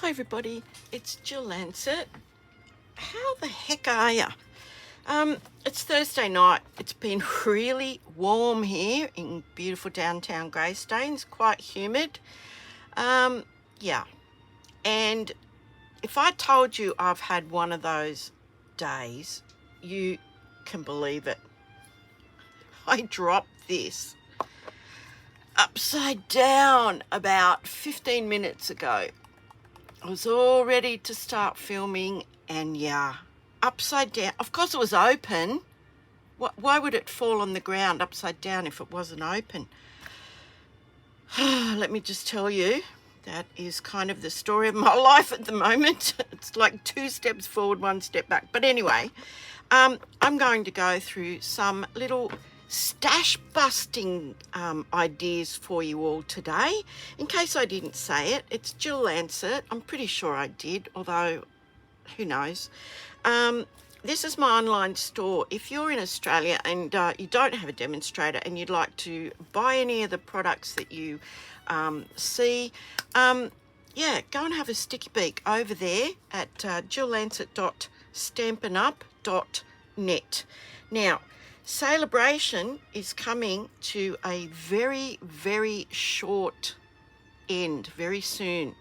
Hi everybody, it's Jill Lancet. How the heck are ya? It's Thursday night. It's been really warm here in beautiful downtown Greystanes, quite humid. Yeah, and if I told you I've had one of those days, you can believe it. I dropped this upside down about 15 minutes ago. I was all ready to start filming and yeah, upside down. Of course it was open. Why would it fall on the ground upside down if it wasn't open? Let me just tell you, that is kind of the story of my life at the moment. It's like 2 steps forward, 1 step back. But anyway, I'm going to go through some little stash busting ideas for you all today. In case I didn't say it, it's Jill Lancet. I'm pretty sure I did, although who knows. This is my online store. If you're in Australia and you don't have a demonstrator and you'd like to buy any of the products that you see, yeah, go and have a sticky beak over there at jillancet.stampinup.net. Now, Celebration is coming to a very, very short end very soon.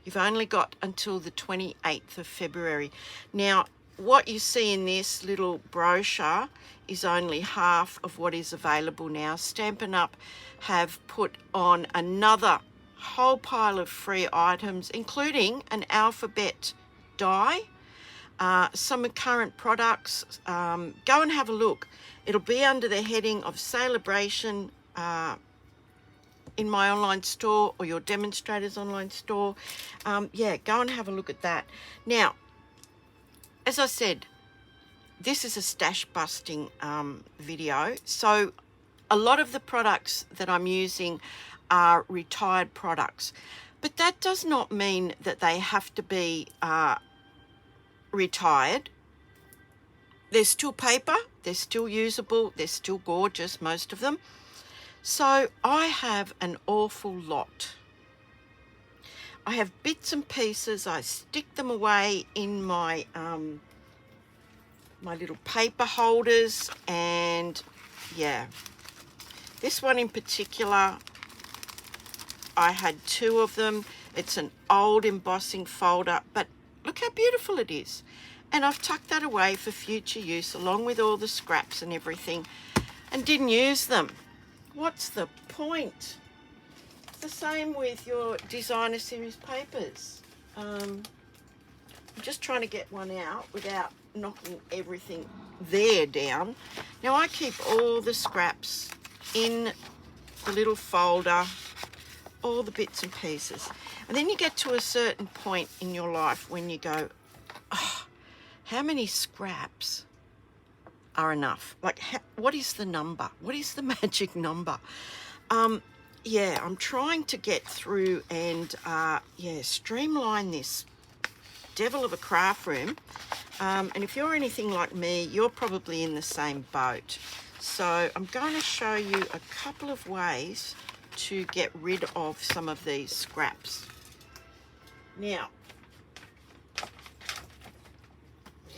You've only got until the 28th of February. Now, what you see in this little brochure is only half of what is available now. Stampin' Up have put on another whole pile of free items, including an alphabet die. Some current products. Go and have a look. It'll be under the heading of Celebration in my online store or your demonstrator's online store. Yeah, go and have a look at that. Now, as I said, this is a stash busting video. So a lot of the products that I'm using are retired products, but that does not mean that they have to be retired. They're still paper, they're still usable, they're still gorgeous, most of them. So I have an awful lot. I have bits and pieces. I stick them away in my my little paper holders, and yeah, this one in particular, I had 2 of them. It's an old embossing folder, but look how beautiful it is. And I've tucked that away for future use along with all the scraps and everything, and didn't use them. What's the point? It's the same with your designer series papers. I'm just trying to get one out without knocking everything there down. Now I keep all the scraps in the little folder, all the bits and pieces. And then you get to a certain point in your life when you go, oh, how many scraps are enough? Like, what is the number? What is the magic number? Yeah, I'm trying to get through and yeah, streamline this devil of a craft room. And if you're anything like me, you're probably in the same boat. So I'm going to show you a couple of ways to get rid of some of these scraps. Now,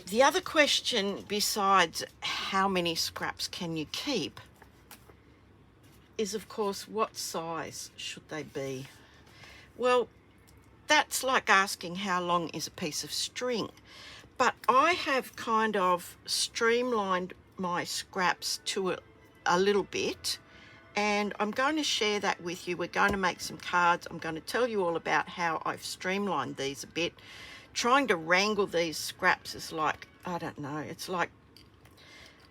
the other question besides how many scraps can you keep is, of course, what size should they be? Well, that's like asking how long is a piece of string. But I have kind of streamlined my scraps to a little bit, and I'm going to share that with you. We're going to make some cards. I'm going to tell you all about how I've streamlined these a bit. Trying to wrangle these scraps is like, I don't know, it's like,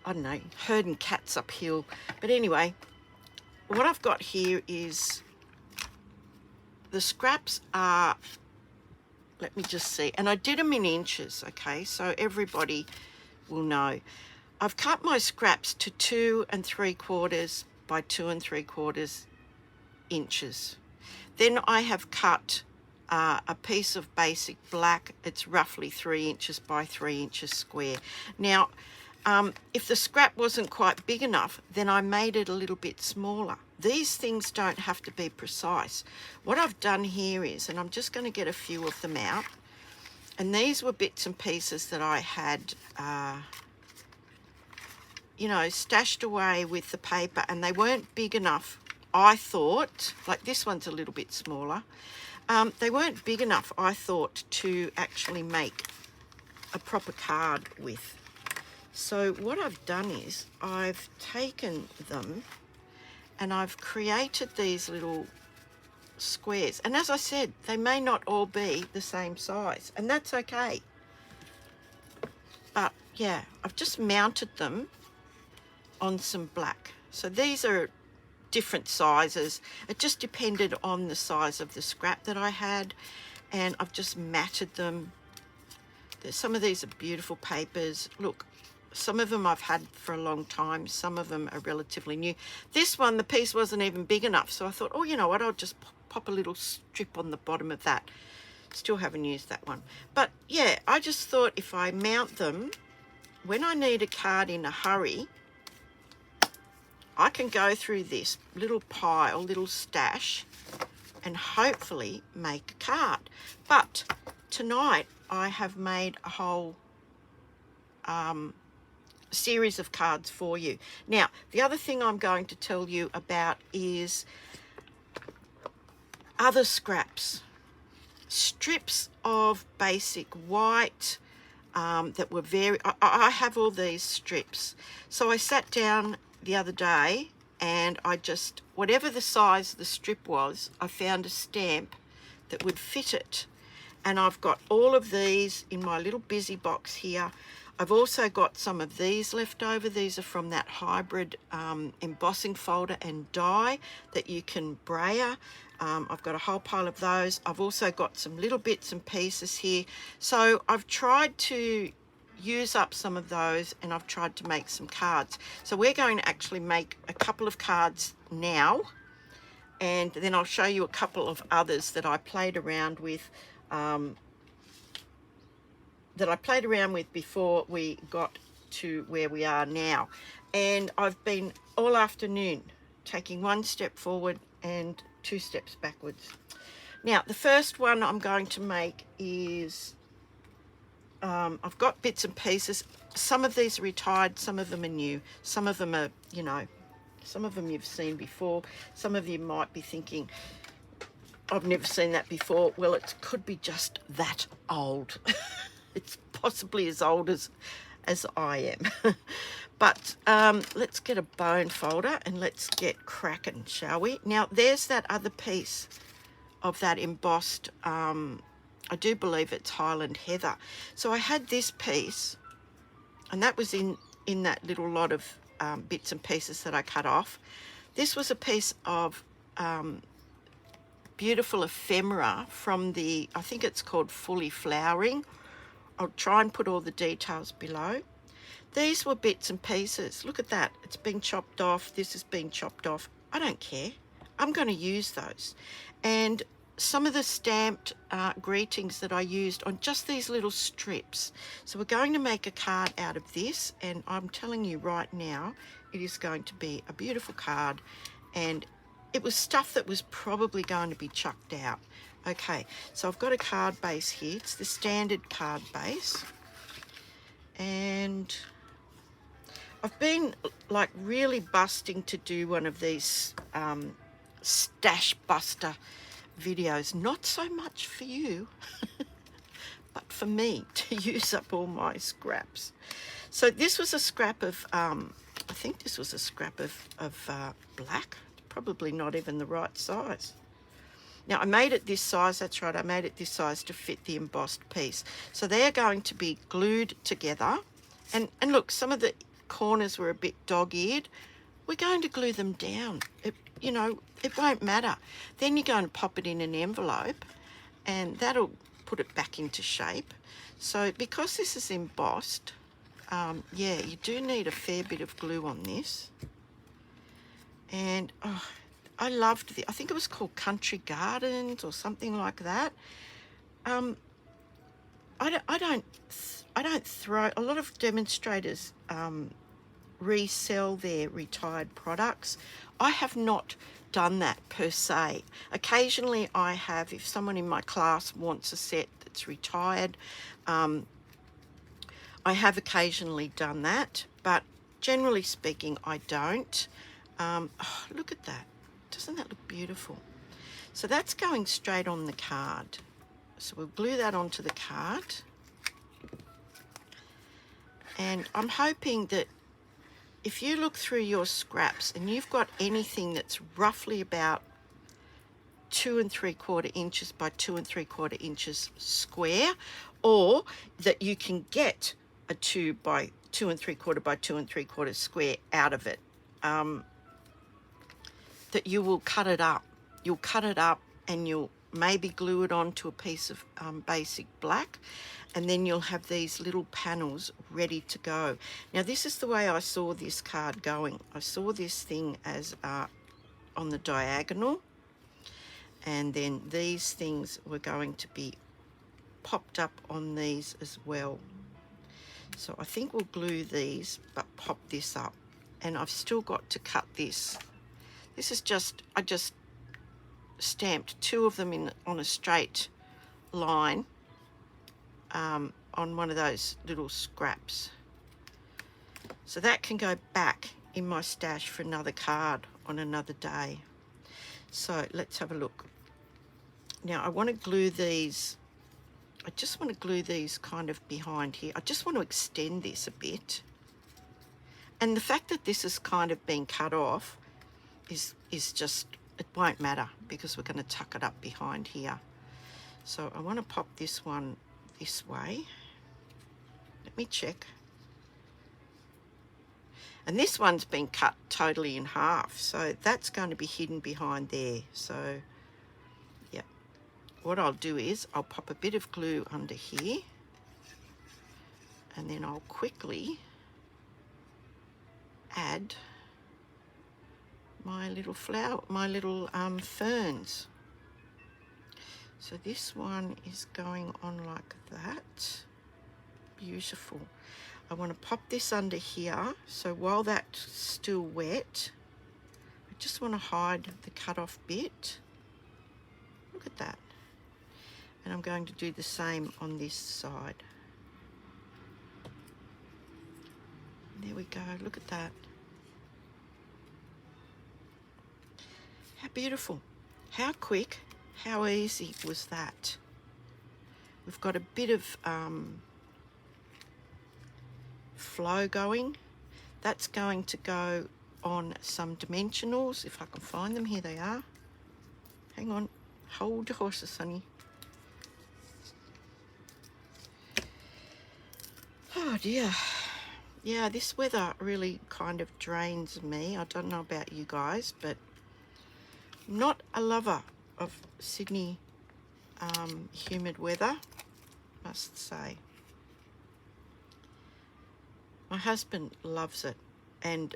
I don't know, herding cats uphill. But anyway, what I've got here is the scraps are, let me just see, and I did them in inches, okay, so everybody will know. I've cut my scraps to 2 3/4 by 2 3/4 inches. Then I have cut a piece of basic black. It's roughly 3 inches by 3 inches square. Now, if the scrap wasn't quite big enough, then I made it a little bit smaller. these things don't have to be precise. What I've done here is, and I'm just going to get a few of them out, and these were bits and pieces that I had, you know, stashed away with the paper, and they weren't big enough, I thought. Like this one's a little bit smaller. They weren't big enough, I thought, to actually make a proper card with. So what I've done is I've taken them and I've created these little squares. And as I said, they may not all be the same size, and that's okay. But yeah, I've just mounted them on some black. So these are different sizes. It just depended on the size of the scrap that I had, and I've just matted them. Some of these are beautiful papers. Look, some of them I've had for a long time, some of them are relatively new. This one, the piece wasn't even big enough, so I thought, oh, you know what, I'll just pop a little strip on the bottom of that. Still haven't used that one. But yeah, I just thought if I mount them, when I need a card in a hurry, I can go through this little pile, little stash, and hopefully make a card. But tonight I have made a whole series of cards for you. Now, the other thing I'm going to tell you about is other scraps. Strips of basic white that were very... I have all these strips. So I sat down the other day and I just, whatever the size the strip was, I found a stamp that would fit it. And I've got all of these in my little busy box here. I've also got some of these left over. These are from that hybrid embossing folder and die that you can brayer. I've got a whole pile of those. I've also got some little bits and pieces here. So I've tried to use up some of those, and I've tried to make some cards. So we're going to actually make a couple of cards now, and then I'll show you a couple of others that I played around with before we got to where we are now. And I've been all afternoon taking one step forward and two steps backwards. Now, the first one I'm going to make is, I've got bits and pieces. Some of these are retired, some of them are new. Some of them are, you know, some of them you've seen before. Some of you might be thinking, I've never seen that before. Well, it could be just that old. It's possibly as old as I am. But let's get a bone folder and let's get cracking, shall we? Now, there's that other piece of that embossed, I do believe it's Highland Heather. So I had this piece, and that was in that little lot of bits and pieces that I cut off. This was a piece of beautiful ephemera from the, I think it's called Fully Flowering. I'll try and put all the details below. These were bits and pieces. Look at that. It's been chopped off. This has been chopped off. I don't care. I'm going to use those. And some of the stamped greetings that I used on just these little strips. So we're going to make a card out of this, and I'm telling you right now, it is going to be a beautiful card. And it was stuff that was probably going to be chucked out. Okay, so I've got a card base here. It's the standard card base. And I've been like really busting to do one of these stash buster videos. Not so much for you, but for me to use up all my scraps. So this was a scrap of, I think this was a scrap of black. Probably not even the right size. Now, I made it this size, that's right, I made it this size to fit the embossed piece. So they're going to be glued together. And look, some of the corners were a bit dog-eared. We're going to glue them down. You know, it won't matter. Then you're going to pop it in an envelope, and that'll put it back into shape. So because this is embossed, yeah, you do need a fair bit of glue on this. And oh, I loved I think it was called Country Gardens or something like that. I don't throw, a lot of demonstrators resell their retired products. I have not done that per se. Occasionally I have, if someone in my class wants a set that's retired, I have occasionally done that, but generally speaking I don't. Oh, look at that. Doesn't that look beautiful? So that's going straight on the card. So we'll glue that onto the card. And I'm hoping that if you look through your scraps and you've got anything that's roughly about 2 3/4 inches by 2 3/4 inches square, or that you can get a 2 by 2 3/4 by 2 3/4 square out of it, that you will cut it up. You'll cut it up and you'll maybe glue it onto a piece of basic black, and then you'll have these little panels ready to go. Now this is the way I saw this card going. I saw this thing as on the diagonal, and then these things were going to be popped up on these as well. So I think we'll glue these but pop this up, and I've still got to cut this. This is just, I just stamped 2 of them in on a straight line on one of those little scraps. So that can go back in my stash for another card on another day. So let's have a look. Now I want to glue these, I just want to glue these kind of behind here. I just want to extend this a bit. And the fact that this is kind of being cut off is just, it won't matter because we're going to tuck it up behind here. So I want to pop this one this way. Let me check. And this one's been cut totally in half, so that's going to be hidden behind there. So yeah, what I'll do is I'll pop a bit of glue under here, and then I'll quickly add my little flower, my little ferns. So this one is going on like that. Beautiful. I want to pop this under here, so while that's still wet, I just want to hide the cut off bit. Look at that. And I'm going to do the same on this side. There we go, look at that. How beautiful, how quick, how easy was that? We've got a bit of flow going. That's going to go on some dimensionals, if I can find them. Here they are. Hang on, hold your horses, honey. Oh dear. Yeah, this weather really kind of drains me. I don't know about you guys, but I'm not a lover of Sydney humid weather, must say. My husband loves it, and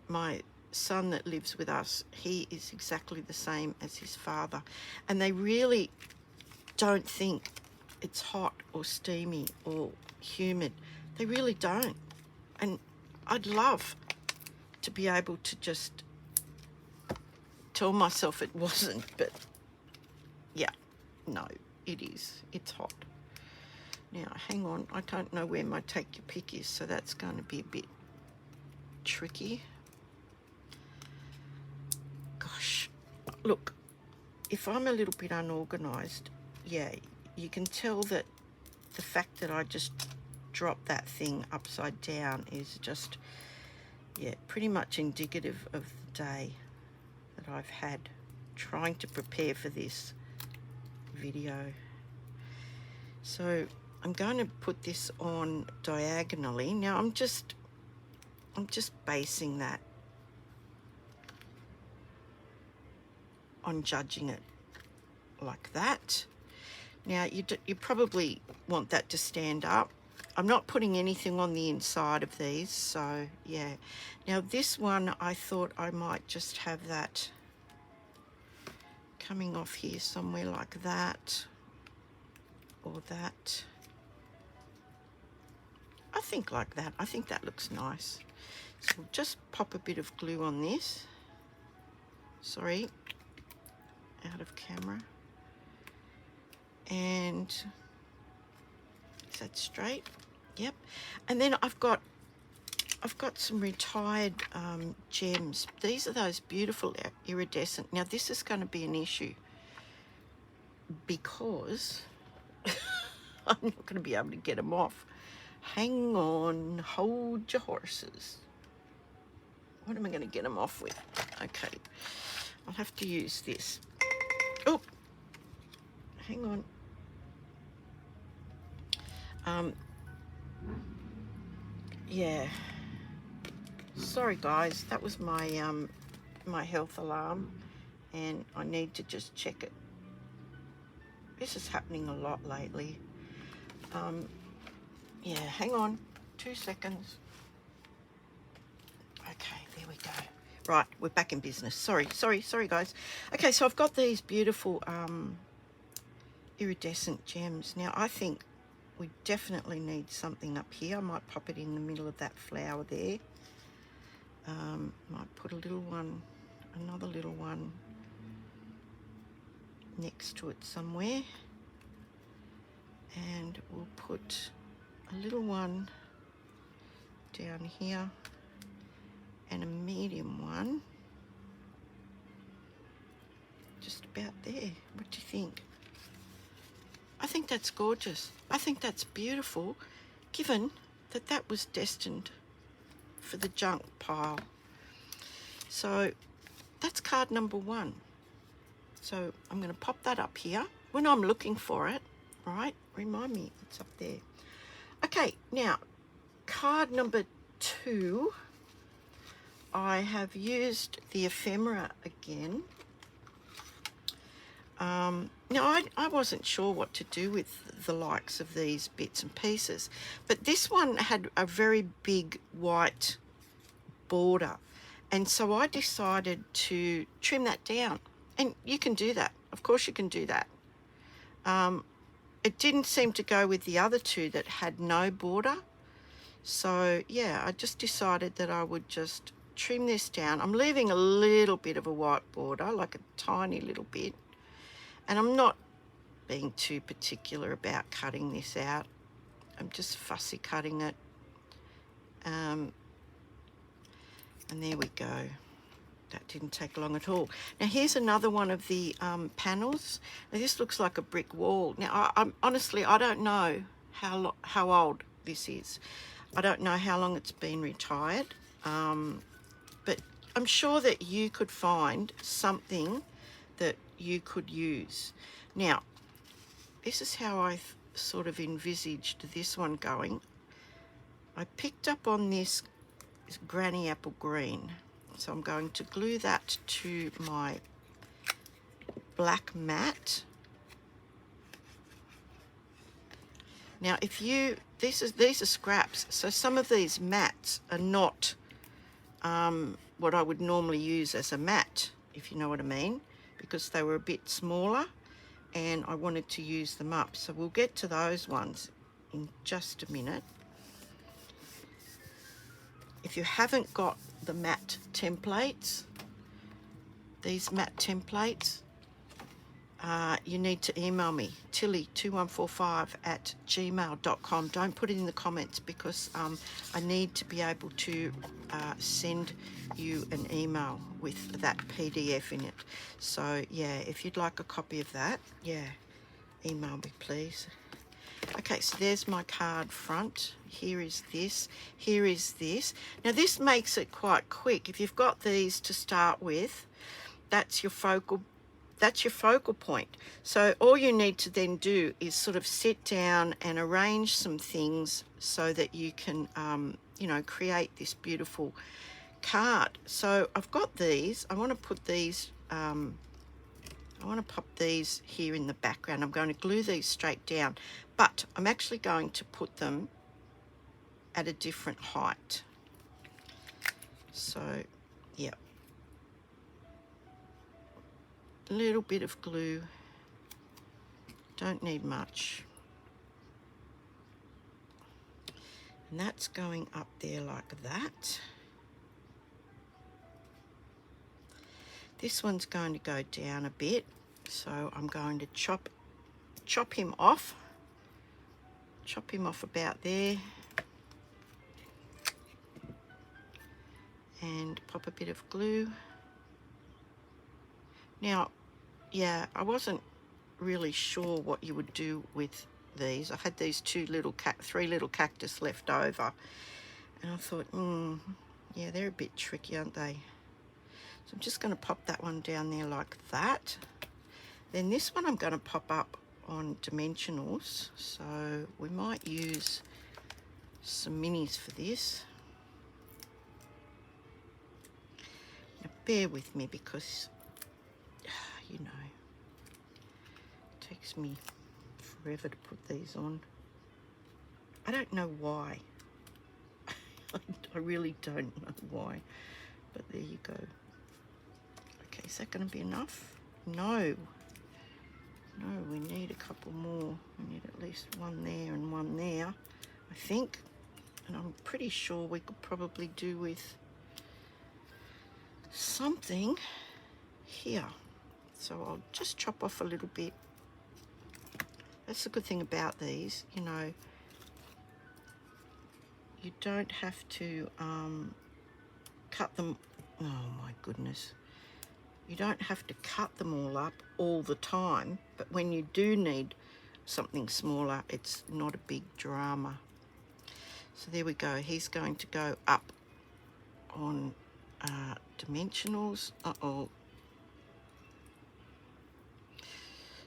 my son that lives with us, he is exactly the same as his father, and they really don't think it's hot or steamy or humid. They really don't. And I'd love to be able to just tell myself it wasn't, but yeah, no, it is. It's hot. Now, hang on, I don't know where my take your pick is, so that's going to be a bit tricky. Gosh, look, if I'm a little bit unorganised, yeah, you can tell that the fact that I just dropped that thing upside down is just, yeah, pretty much indicative of the day that I've had trying to prepare for this video. So I'm going to put this on diagonally. Now I'm just basing that on judging it like that. Now you probably want that to stand up. I'm not putting anything on the inside of these, so yeah. Now this one, I thought I might just have that coming off here somewhere like that, or that. I think like that. I think that looks nice. So we'll just pop a bit of glue on this. Sorry, out of camera. And is that straight? Yep. And then I've got some retired gems. These are those beautiful iridescent. Now this is going to be an issue because I'm not going to be able to get them off. Hang on, hold your horses. What am I going to get them off with? Okay, I'll have to use this. Oh, hang on. Yeah. Sorry guys, that was my my health alarm, and I need to just check it. This is happening a lot lately. Yeah, hang on, 2 seconds. Okay, there we go. Right, we're back in business. Sorry guys. Okay, so I've got these beautiful iridescent gems. Now I think we definitely need something up here. I might pop it in the middle of that flower there. Might put a little one, another little one next to it somewhere. And we'll put a little one down here and a medium one just about there. What do you think? I think that's gorgeous. I think that's beautiful, given that that was destined for the junk pile. So that's card number 1. So I'm going to pop that up here when I'm looking for it, right? Remind me it's up there. Okay, now card number 2, I have used the ephemera again. Now I wasn't sure what to do with the likes of these bits and pieces, but this one had a very big white border, and so I decided to trim that down. And you can do that, of course you can do that. It didn't seem to go with the other 2 that had no border, so yeah, I just decided that I would just trim this down. I'm leaving a little bit of a white border, like a tiny little bit, and I'm not being too particular about cutting this out. I'm just fussy cutting it. And there we go. That didn't take long at all. Now here's another one of the panels. Now this looks like a brick wall. Now I'm honestly, I don't know how old this is. I don't know how long it's been retired, but I'm sure that you could find something that you could use. Now this is how I sort of envisaged this one going. I picked up on this granny apple green, so I'm going to glue that to my black mat. Now if you, these are scraps, so some of these mats are not what I would normally use as a mat, if you know what I mean, because they were a bit smaller and I wanted to use them up. So we'll get to those ones in just a minute. If you haven't got the mat templates, these mat templates, you need to email me, tilly2145@gmail.com. Don't put it in the comments because I need to be able to send you an email with that PDF in it. So yeah, if you'd like a copy of that, yeah, email me please. Okay, so there's my card front. Here is this. Here is this. Now this makes it quite quick. If you've got these to start with, that's your focal point. So all you need to then do is sort of sit down and arrange some things so that you can, you know, create this beautiful card. So I've got these. I want to put these, I want to pop these here in the background. I'm going to glue these straight down, but I'm actually going to put them at a different height. So, yeah. A little bit of glue, don't need much, and that's going up there like that. This one's going to go down a bit, so I'm going to chop him off. Chop him off about there. And pop a bit of glue. Now, yeah, I wasn't really sure what you would do with these. I had these three little cactus left over, and I thought, yeah, they're a bit tricky, aren't they? So I'm just going to pop that one down there like that. Then this one I'm going to pop up on dimensionals, so we might use some minis for this. Now bear with me because, you know, it takes me forever to put these on. I don't know why. I really don't know why, but there you go. Okay, is that going to be enough? No, we need a couple more. We need at least one there and one there, I think. And I'm pretty sure we could probably do with something here. So I'll just chop off a little bit. That's the good thing about these, you know, you don't have to cut them. Oh my goodness. You don't have to cut them all up all the time, but when you do need something smaller, it's not a big drama. So there we go. He's going to go up on dimensionals. Uh-oh.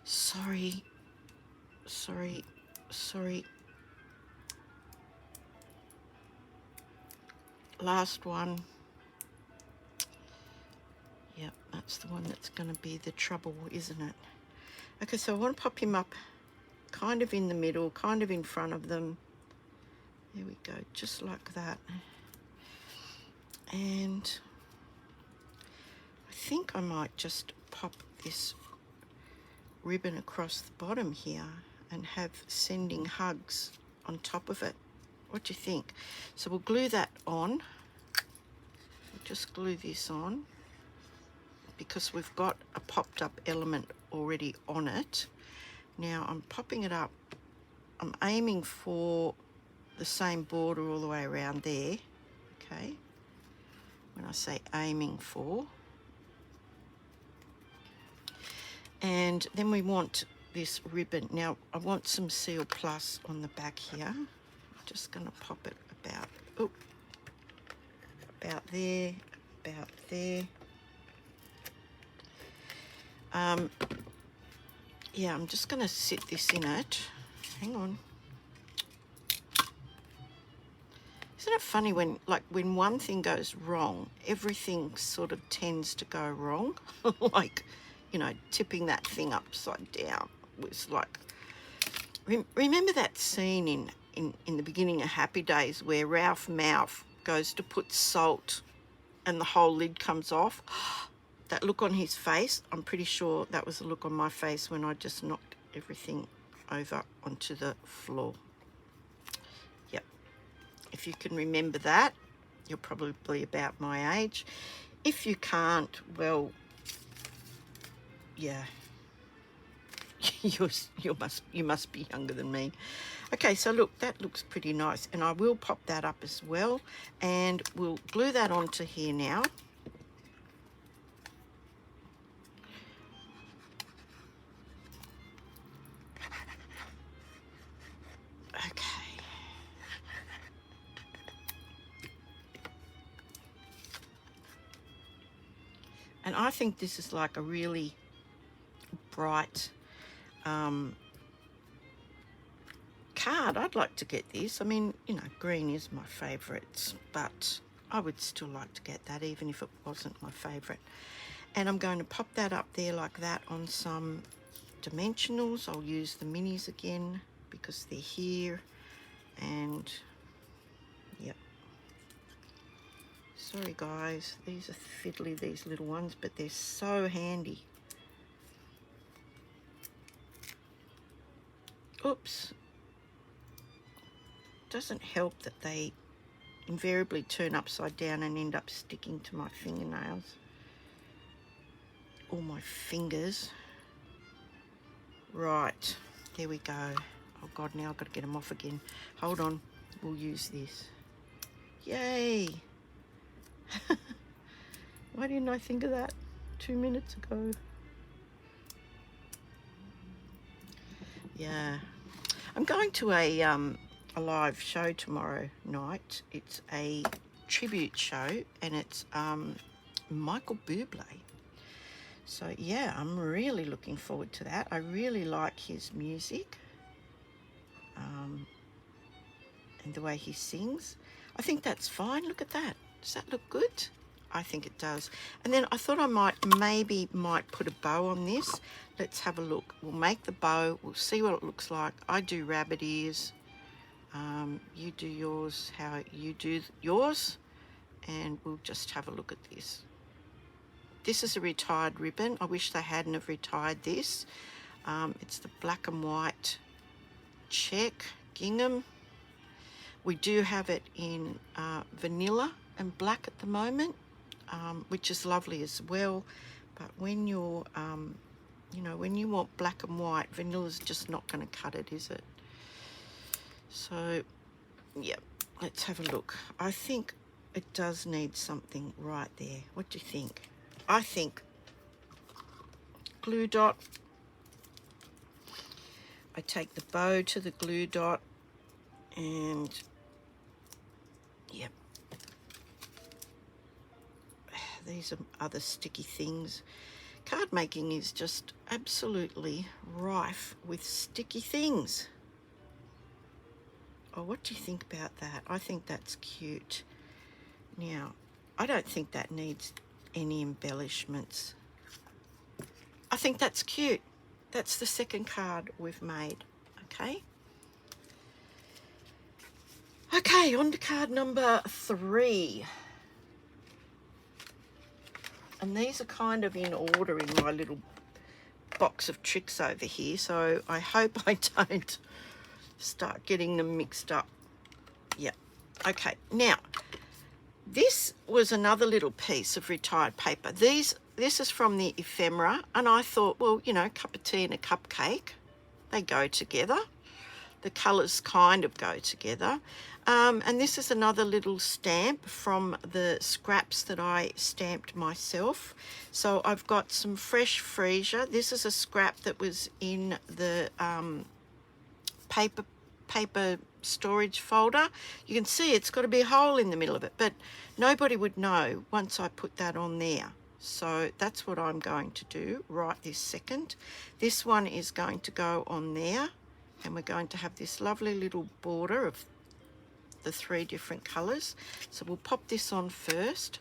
Sorry. Last one. Yep, that's the one that's going to be the trouble, isn't it? Okay, so I want to pop him up kind of in the middle, kind of in front of them. There we go, just like that. And I think I might just pop this ribbon across the bottom here and have sending hugs on top of it. What do you think? So we'll glue that on. We'll just glue this on because we've got a popped up element already on it. Now I'm popping it up. I'm aiming for the same border all the way around there. Okay. When I say aiming for. And then we want this ribbon. Now I want some Seal Plus on the back here. I'm just going to pop it about there, about there. Yeah, I'm just going to sit this in it. Hang on. Isn't it funny when one thing goes wrong, everything sort of tends to go wrong? Like, you know, tipping that thing upside down was like... Remember that scene in the beginning of Happy Days where Ralph Mouth goes to put salt and the whole lid comes off? That look on his face, I'm pretty sure that was the look on my face when I just knocked everything over onto the floor. Yep. If you can remember that, you're probably about my age. If you can't, well, yeah, you must be younger than me. Okay, so look, that looks pretty nice, and I will pop that up as well, and we'll glue that onto here now. Okay. And I think this is like a really bright card. I'd like to get this. I mean, you know, green is my favourite, but I would still like to get that even if it wasn't my favourite. And I'm going to pop that up there like that on some dimensionals. I'll use the minis again because they're here. And yep. Sorry guys, these are fiddly, these little ones, but they're so handy. Oops. Doesn't help that they invariably turn upside down and end up sticking to my fingernails. all my fingers. Right, there we go. Oh God, now I've got to get them off again. Hold on, we'll use this. Yay! Why didn't I think of that 2 minutes ago? Yeah, I'm going to a live show tomorrow night. It's a tribute show, and it's Michael Bublé. So yeah, I'm really looking forward to that. I really like his music, and the way he sings. I think that's fine. Look at that. Does that look good? I think it does. And then I thought I might put a bow on this. Let's have a look. We'll make the bow. We'll see what it looks like. I do rabbit ears. You do yours how you do yours. And we'll just have a look at this. This is a retired ribbon. I wish they hadn't have retired this. It's the black and white check gingham. We do have it in vanilla and black at the moment, which is lovely as well. But when you're, you know, when you want black and white, vanilla's just not going to cut it, is it? So, yeah, let's have a look. I think it does need something right there. What do you think? I think glue dot. I take the bow to the glue dot, and yep, these are other sticky things. Card making is just absolutely rife with sticky things. Oh, what do you think about that? I think that's cute. Now, I don't think that needs any embellishments. I think that's cute. That's the second card we've made, okay? Okay, on to card number 3. And these are kind of in order in my little box of tricks over here, so I hope I don't start getting them mixed up. Yeah, okay. Now, this was another little piece of retired paper. This is from the ephemera, and I thought, well, you know, a cup of tea and a cupcake, they go together. The colours kind of go together. And this is another little stamp from the scraps that I stamped myself. So I've got some fresh freesia. This is a scrap that was in the paper storage folder. You can see it's got a big hole in the middle of it, but nobody would know once I put that on there. So that's what I'm going to do right this second. This one is going to go on there, and we're going to have this lovely little border of the 3 different colours. So we'll pop this on first.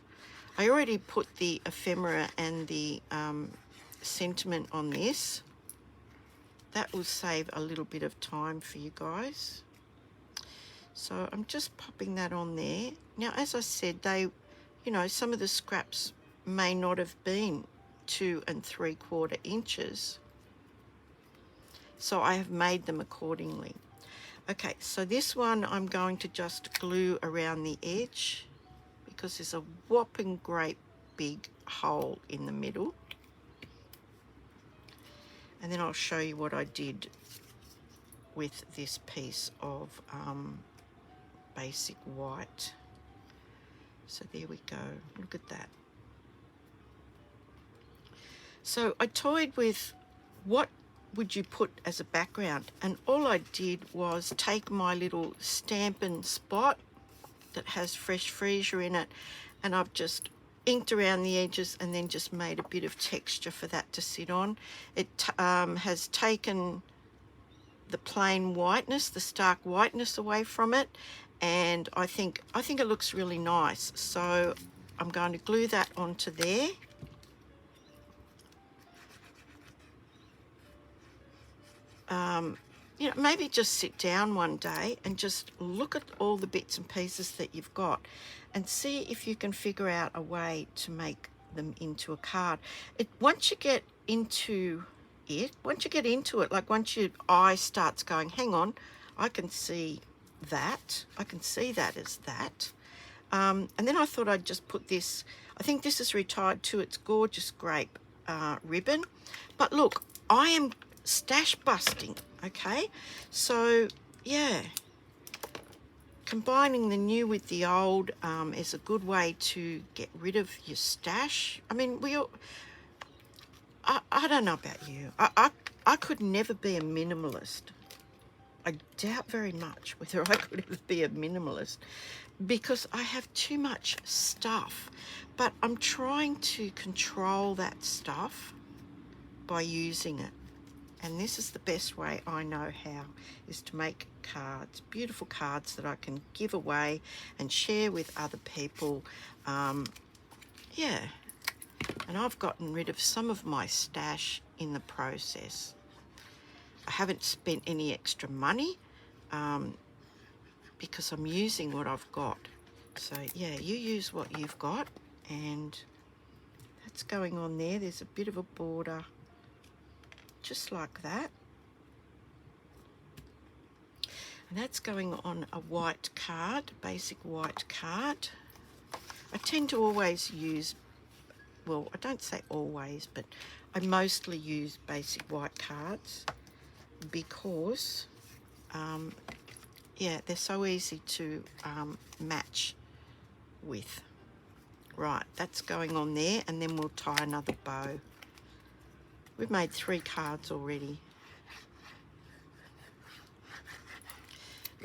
I already put the ephemera and the sentiment on this. That will save a little bit of time for you guys. So I'm just popping that on there. Now, as I said, they, you know, some of the scraps may not have been 2 3/4 inches. So I have made them accordingly. Okay, so this one I'm going to just glue around the edge because there's a whopping great big hole in the middle. And then I'll show you what I did with this piece of basic white. So there we go, look at that. So I toyed with what would you put as a background, and all I did was take my little Stampin' Spot that has fresh freesia in it, and I've just inked around the edges and then just made a bit of texture for that to sit on. It has taken the plain whiteness, the stark whiteness away from it, and I think it looks really nice. So I'm going to glue that onto there. You know, maybe just sit down one day and just look at all the bits and pieces that you've got and see if you can figure out a way to make them into a card. Once you get into it, like once your eye starts going, hang on, I can see that. I can see that as that. And then I thought I'd just put this, I think this is retired too. It's gorgeous grape ribbon. But look, I am stash busting, okay? So, yeah, combining the new with the old is a good way to get rid of your stash. I mean, I don't know about you. I could never be a minimalist. I doubt very much whether I could ever be a minimalist because I have too much stuff. But I'm trying to control that stuff by using it. And this is the best way I know how, is to make cards, beautiful cards that I can give away and share with other people. Yeah, and I've gotten rid of some of my stash in the process. I haven't spent any extra money because I'm using what I've got. So yeah, you use what you've got, and that's going on there. There's a bit of a border just like that, and that's going on a white card, basic white card. I tend to always use, well, I don't say always, but I mostly use basic white cards because yeah, they're so easy to match with. Right, that's going on there, and then we'll tie another bow. We've made 3 cards already.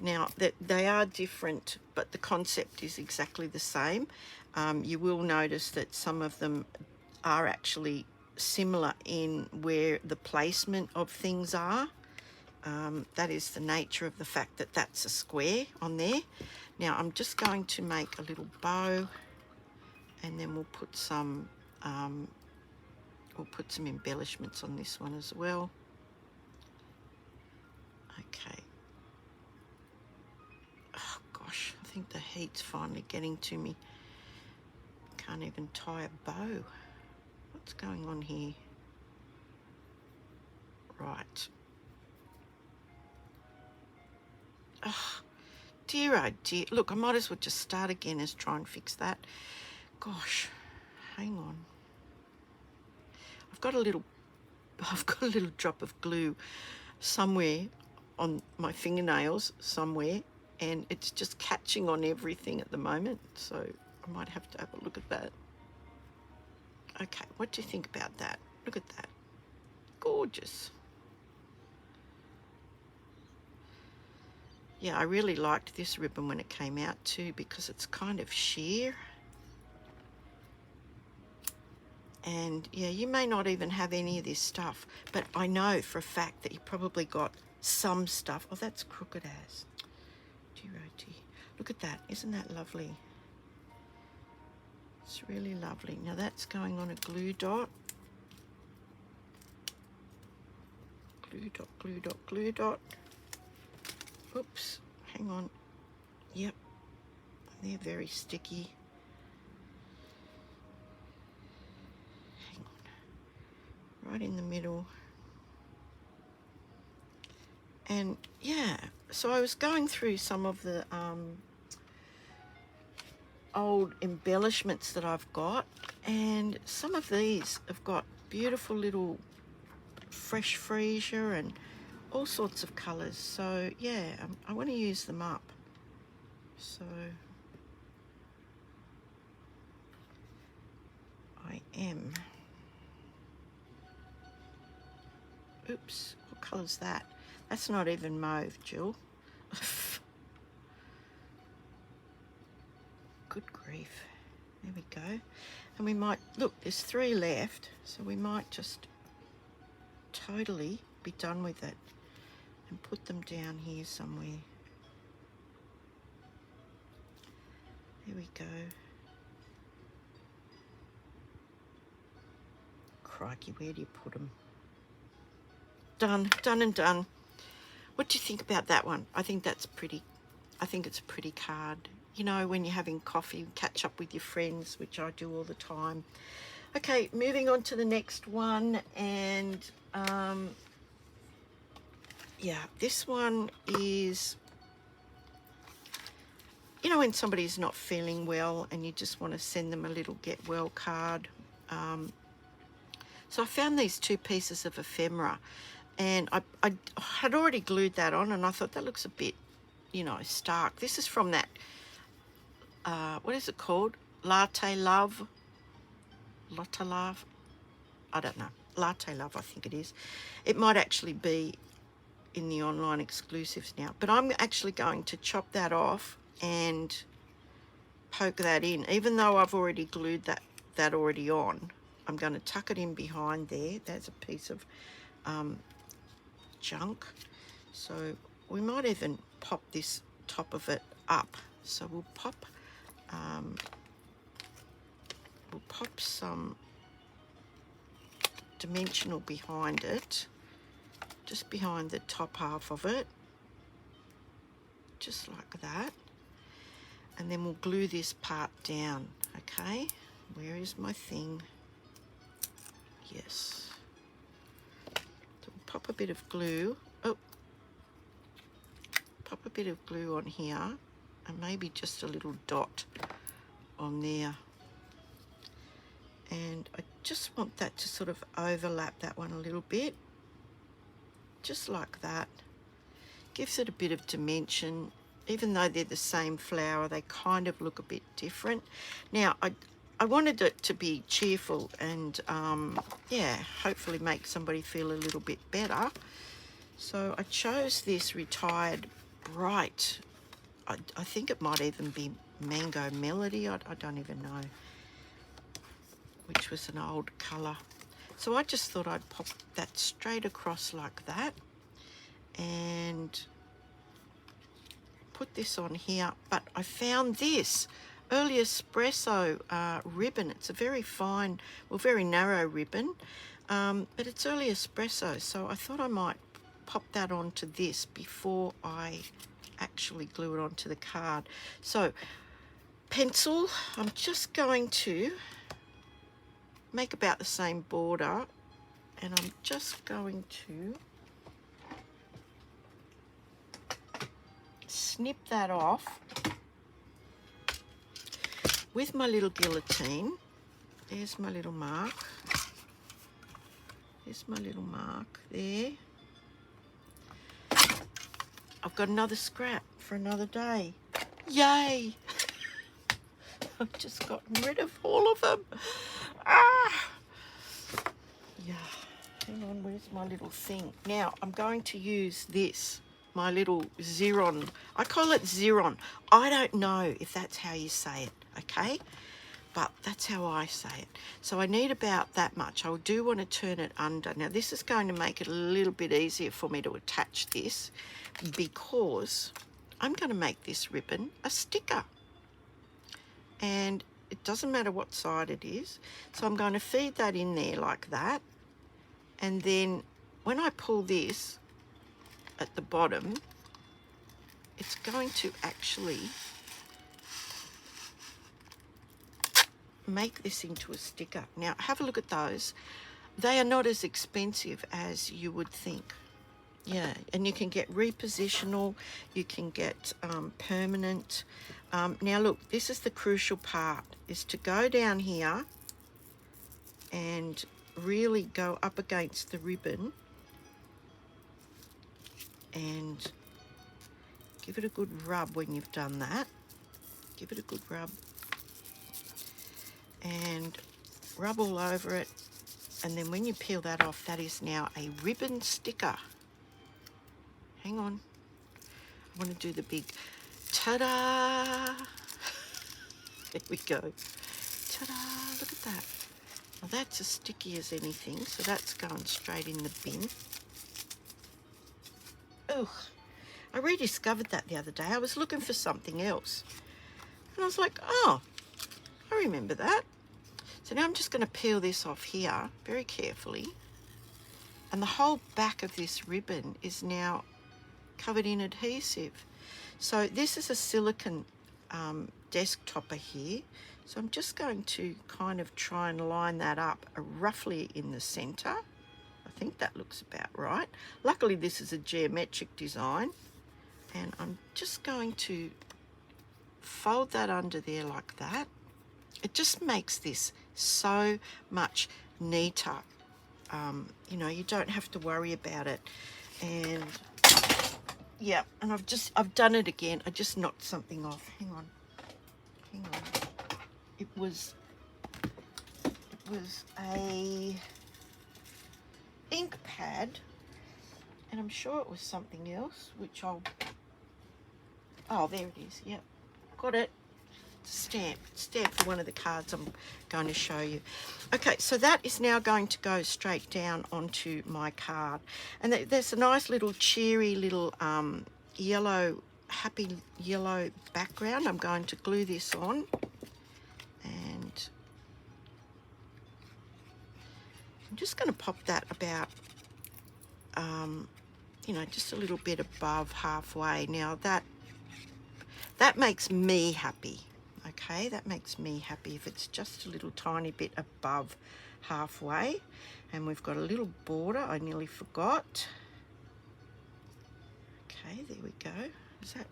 Now, they are different, but the concept is exactly the same. You will notice that some of them are actually similar in where the placement of things are. That is the nature of the fact that that's a square on there. Now, I'm just going to make a little bow, and then we'll put some embellishments on this one as well. Okay. Oh gosh, I think the heat's finally getting to me. Can't even tie a bow. What's going on here? Right. Oh, dear, oh dear. Look, I might as well just start again as try and fix that. Gosh, hang on. I've got a little drop of glue somewhere on my fingernails somewhere, and it's just catching on everything at the moment, so I might have to have a look at that. Okay, what do you think about that? Look at that. Gorgeous. Yeah, I really liked this ribbon when it came out too, because it's kind of sheer. And yeah, you may not even have any of this stuff, but I know for a fact that you probably got some stuff. Oh, that's crooked as. Dear, oh dear. Look at that. Isn't that lovely? It's really lovely. Now that's going on a glue dot. Glue dot, glue dot, glue dot. Oops, hang on. Yep, they're very sticky. Hang on. Right in the middle. And yeah, so I was going through some of the old embellishments that I've got, and some of these have got beautiful little fresh freesia and all sorts of colours. So yeah, I want to use them up. So I am. Oops, what colour's that? That's not even mauve, Jill. Good grief. There we go. And we might, look, there's 3 left, so we might just totally be done with it and put them down here somewhere. There we go. Crikey, where do you put them? Done, done and done. What do you think about that one? I think that's pretty. I think it's a pretty card. You know, when you're having coffee, catch up with your friends, which I do all the time. Okay, moving on to the next one. And yeah, this one is, you know, when somebody's not feeling well and you just want to send them a little get well card. So I found these 2 pieces of ephemera, and I had already glued that on, and I thought that looks a bit, you know, stark. This is from that, what is it called? Latte Love? Latte Love? I don't know. Latte Love, I think it is. It might actually be in the online exclusives now, but I'm actually going to chop that off and poke that in. Even though I've already glued that already on, I'm going to tuck it in behind there. There's a piece of junk. So we might even pop this top of it up. So we'll pop some dimensional behind it, just behind the top half of it, just like that. And then we'll glue this part down. Okay, where is my thing? Yes. So we'll pop a bit of glue. Oh, pop a bit of glue on here, and maybe just a little dot on there. And I just want that to sort of overlap that one a little bit, just like that. Gives it a bit of dimension. Even though they're the same flower, they kind of look a bit different. Now, I wanted it to be cheerful and, yeah, hopefully make somebody feel a little bit better. So I chose this Retired Bright. I think it might even be Mango Melody. I don't even know, which was an old colour. So I just thought I'd pop that straight across like that and put this on here. But I found this Early Espresso ribbon. It's a very fine, well, very narrow ribbon, but it's Early Espresso, so I thought I might pop that onto this before I actually glue it onto the card. So pencil, I'm just going to make about the same border, and I'm just going to snip that off with my little guillotine. There's my little mark. There's my little mark there. I've got another scrap for another day. Yay! I've just gotten rid of all of them. Ah! Yeah. Hang on, where's my little thing? Now, I'm going to use this, my little Xeron. I call it Xeron. I don't know if that's how you say it, okay? But that's how I say it. So I need about that much. I do want to turn it under. Now, this is going to make it a little bit easier for me to attach this, because I'm going to make this ribbon a sticker. And it doesn't matter what side it is. So I'm going to feed that in there like that. And then when I pull this at the bottom, it's going to actually make this into a sticker. Now, have a look at those. They are not as expensive as you would think. Yeah, and you can get repositional, you can get permanent. Now look, this is the crucial part, is to go down here and really go up against the ribbon and give it a good rub when you've done that. Give it a good rub and rub all over it. And then when you peel that off, that is now a ribbon sticker. Hang on. I want to do the big ta-da. There we go. Ta-da, look at that. Well, that's as sticky as anything, so that's going straight in the bin. Ugh. I rediscovered that the other day. I was looking for something else. And I was like, oh, I remember that. So now I'm just going to peel this off here very carefully. And the whole back of this ribbon is now covered in adhesive. So this is a silicone desk topper here. So I'm just going to kind of try and line that up roughly in the center. I think that looks about right. Luckily this is a geometric design. And I'm just going to fold that under there like that. It just makes this so much neater. you know, you don't have to worry about it. And yeah, and I've done it again. I just knocked something off. Hang on. It was a ink pad, and I'm sure it was something else, which oh, there it is. Yep, got it. Stamp for one of the cards I'm going to show you. Okay, so that is now going to go straight down onto my card, and there's a nice little cheery little yellow, happy yellow background. I'm going to glue this on, and I'm just going to pop that about you know, just a little bit above halfway. Now that makes me happy. Okay, that makes me happy if it's just a little tiny bit above halfway. And we've got a little border. I nearly forgot. Okay, there we go. Is that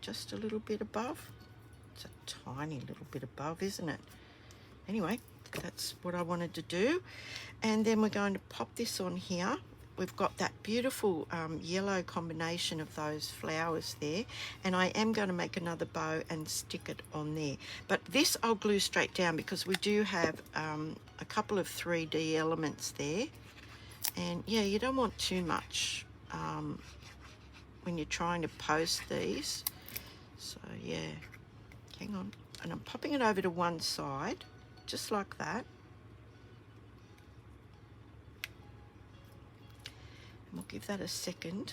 just a little bit above? It's a tiny little bit above, isn't it? Anyway, that's what I wanted to do. And then we're going to pop this on here. We've got that beautiful yellow combination of those flowers there, and I am going to make another bow and stick it on there. But this I'll glue straight down because we do have a couple of 3D elements there, and yeah, you don't want too much when you're trying to post these. So yeah, hang on, and I'm popping it over to one side just like that. We'll give that a second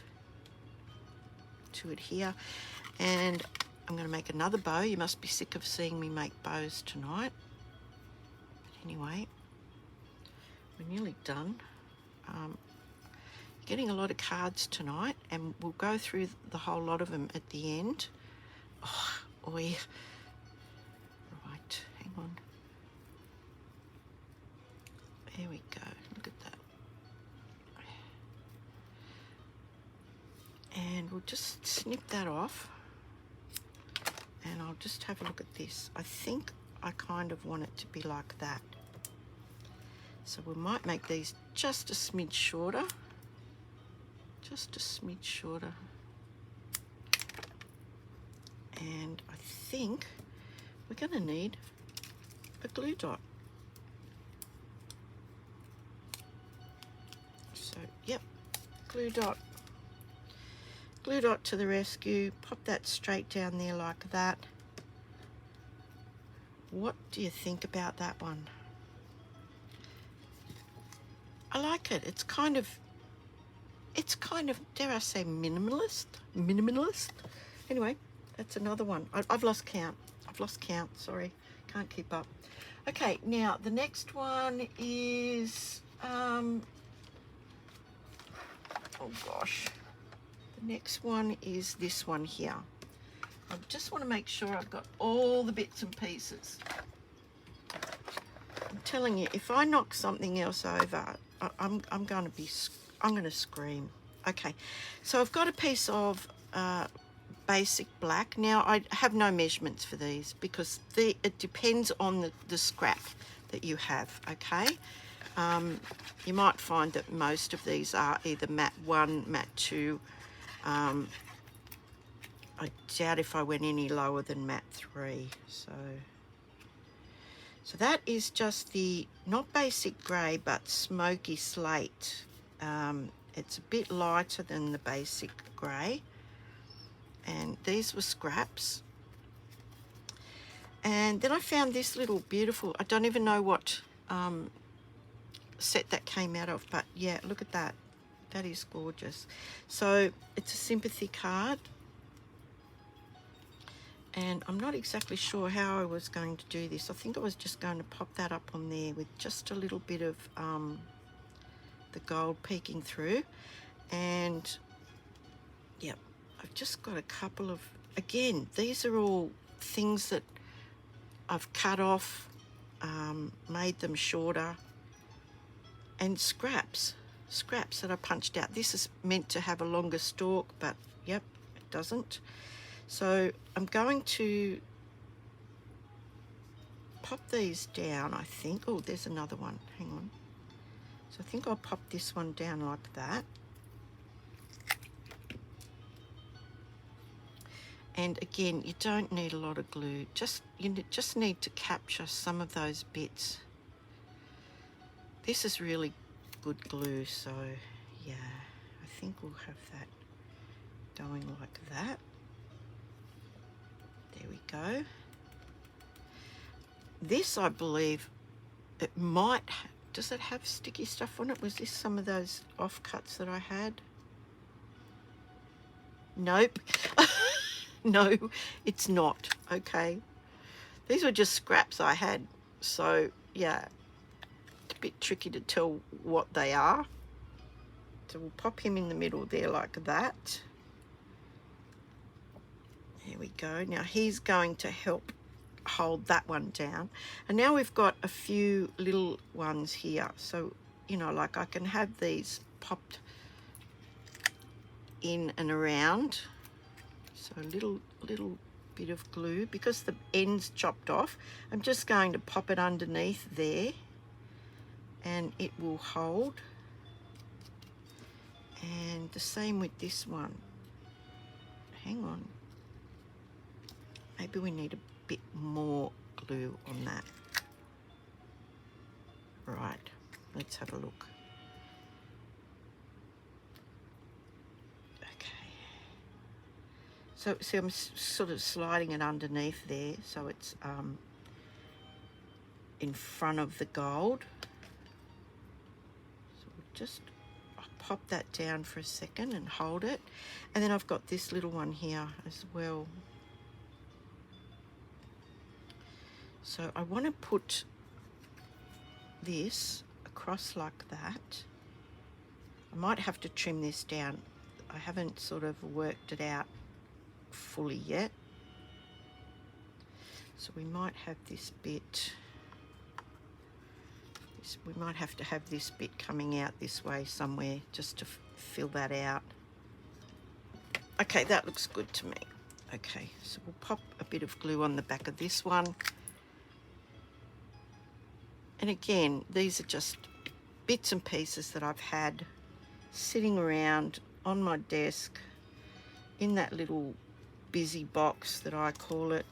to adhere, and I'm going to make another bow. You must be sick of seeing me make bows tonight. But anyway, we're nearly done. Getting a lot of cards tonight, and we'll go through the whole lot of them at the end. Oh, oi. Right, hang on. There we go. Look at that. And we'll just snip that off, and I'll just have a look at this. I think I kind of want it to be like that, so we might make these just a smidge shorter, and I think we're going to need a glue dot. So yep, glue dot to the rescue. Pop that straight down there like that. What do you think about that one? I like it. It's kind of, dare I say, minimalist. Anyway, that's another one. I've lost count. Sorry, can't keep up. Okay, now the next one is oh gosh. The next one is this one here. I just want to make sure I've got all the bits and pieces. I'm telling you, if I knock something else over, I'm going to scream. Okay, so I've got a piece of basic black. Now I have no measurements for these because it depends on the scrap that you have. Okay. You might find that most of these are either matte 1, matte 2. I doubt if I went any lower than matte 3. So that is just the, not basic grey, but smoky slate. It's a bit lighter than the basic grey. And these were scraps. And then I found this little beautiful, I don't even know what set that came out of, but yeah, look at that. That is gorgeous. So it's a sympathy card, and I'm not exactly sure how I was going to do this. I think I was just going to pop that up on there with just a little bit of the gold peeking through. And yeah, I've just got a couple of, again, these are all things that I've cut off, made them shorter, and scraps that I punched out. This is meant to have a longer stalk, but yep, it doesn't. So I'm going to pop these down, I think. Oh, there's another one. Hang on. So I think I'll pop this one down like that. And again, you don't need a lot of glue. You just need to capture some of those bits. This is really good glue, so yeah, I think we'll have that going like that. There we go. This, I believe, it might, does it have sticky stuff on it? Was this some of those offcuts that I had? Nope. No, it's not. Okay. These were just scraps I had. So, yeah, it's a bit tricky to tell what they are. So we'll pop him in the middle there like that. There we go. Now he's going to help hold that one down. And now we've got a few little ones here. So, you know, like I can have these popped in and around. So a little bit of glue, because the end's chopped off, I'm just going to pop it underneath there and it will hold. And the same with this one. Hang on. Maybe we need a bit more glue on that. Right, let's have a look. So see, I'm sort of sliding it underneath there, so it's in front of the gold. So we'll just pop that down for a second and hold it. And then I've got this little one here as well. So I want to put this across like that. I might have to trim this down. I haven't sort of worked it out fully yet, so we might have this bit, we might have to have this bit coming out this way somewhere just to fill that out. Okay, that looks good to me. Okay, so we'll pop a bit of glue on the back of this one, and again, these are just bits and pieces that I've had sitting around on my desk in that little busy box that I call it.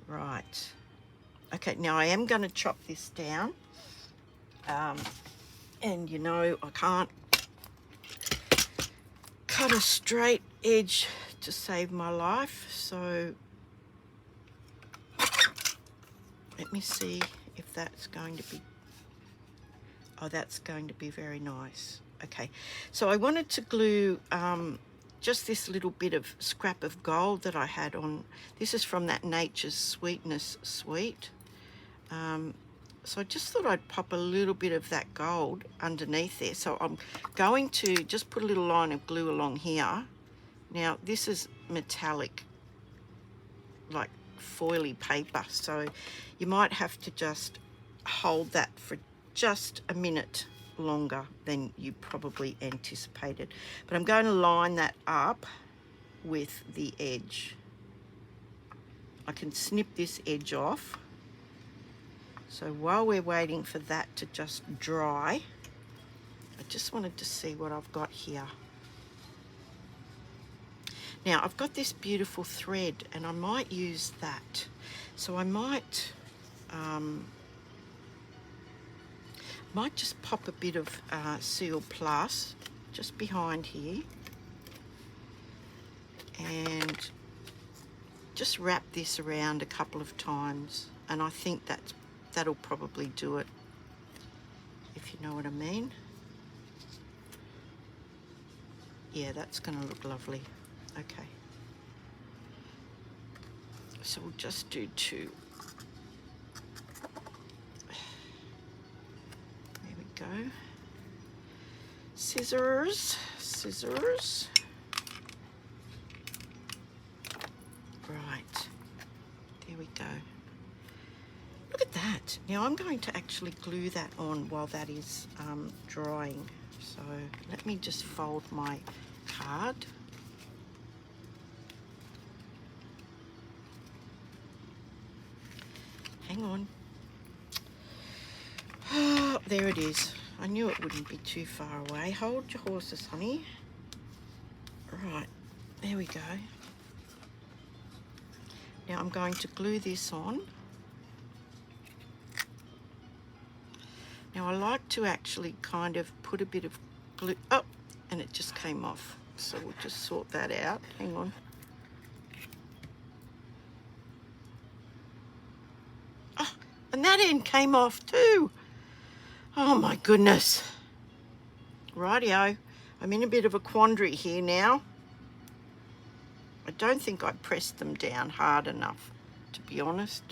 Right. Okay, now I am going to chop this down. And you know, I can't cut a straight edge to save my life. So let me see if that's going to be, oh, that's going to be very nice. Okay, so I wanted to glue just this little bit of scrap of gold that I had on. This is from that Nature's Sweetness suite. So I just thought I'd pop a little bit of that gold underneath there. So I'm going to just put a little line of glue along here. Now this is metallic, like foily paper, so you might have to just hold that for just a minute longer than you probably anticipated. But I'm going to line that up with the edge. I can snip this edge off. So while we're waiting for that to just dry, I just wanted to see what I've got here. Now I've got this beautiful thread and I might use that. So I might just pop a bit of Seal Plus just behind here and just wrap this around a couple of times, and I think that'll probably do it, if you know what I mean. Yeah, that's going to look lovely. Okay, so we'll just do two. Go. Scissors. Right, there we go. Look at that. Now I'm going to actually glue that on while that is drying. So let me just fold my card. Hang on. There it is. I knew it wouldn't be too far away. Hold your horses, honey. Right, there we go. Now I'm going to glue this on. Now I like to actually kind of put a bit of glue, oh, and it just came off. So we'll just sort that out. Hang on. Oh, and that end came off too. Oh my goodness. Rightio. I'm in a bit of a quandary here now. I don't think I pressed them down hard enough, to be honest.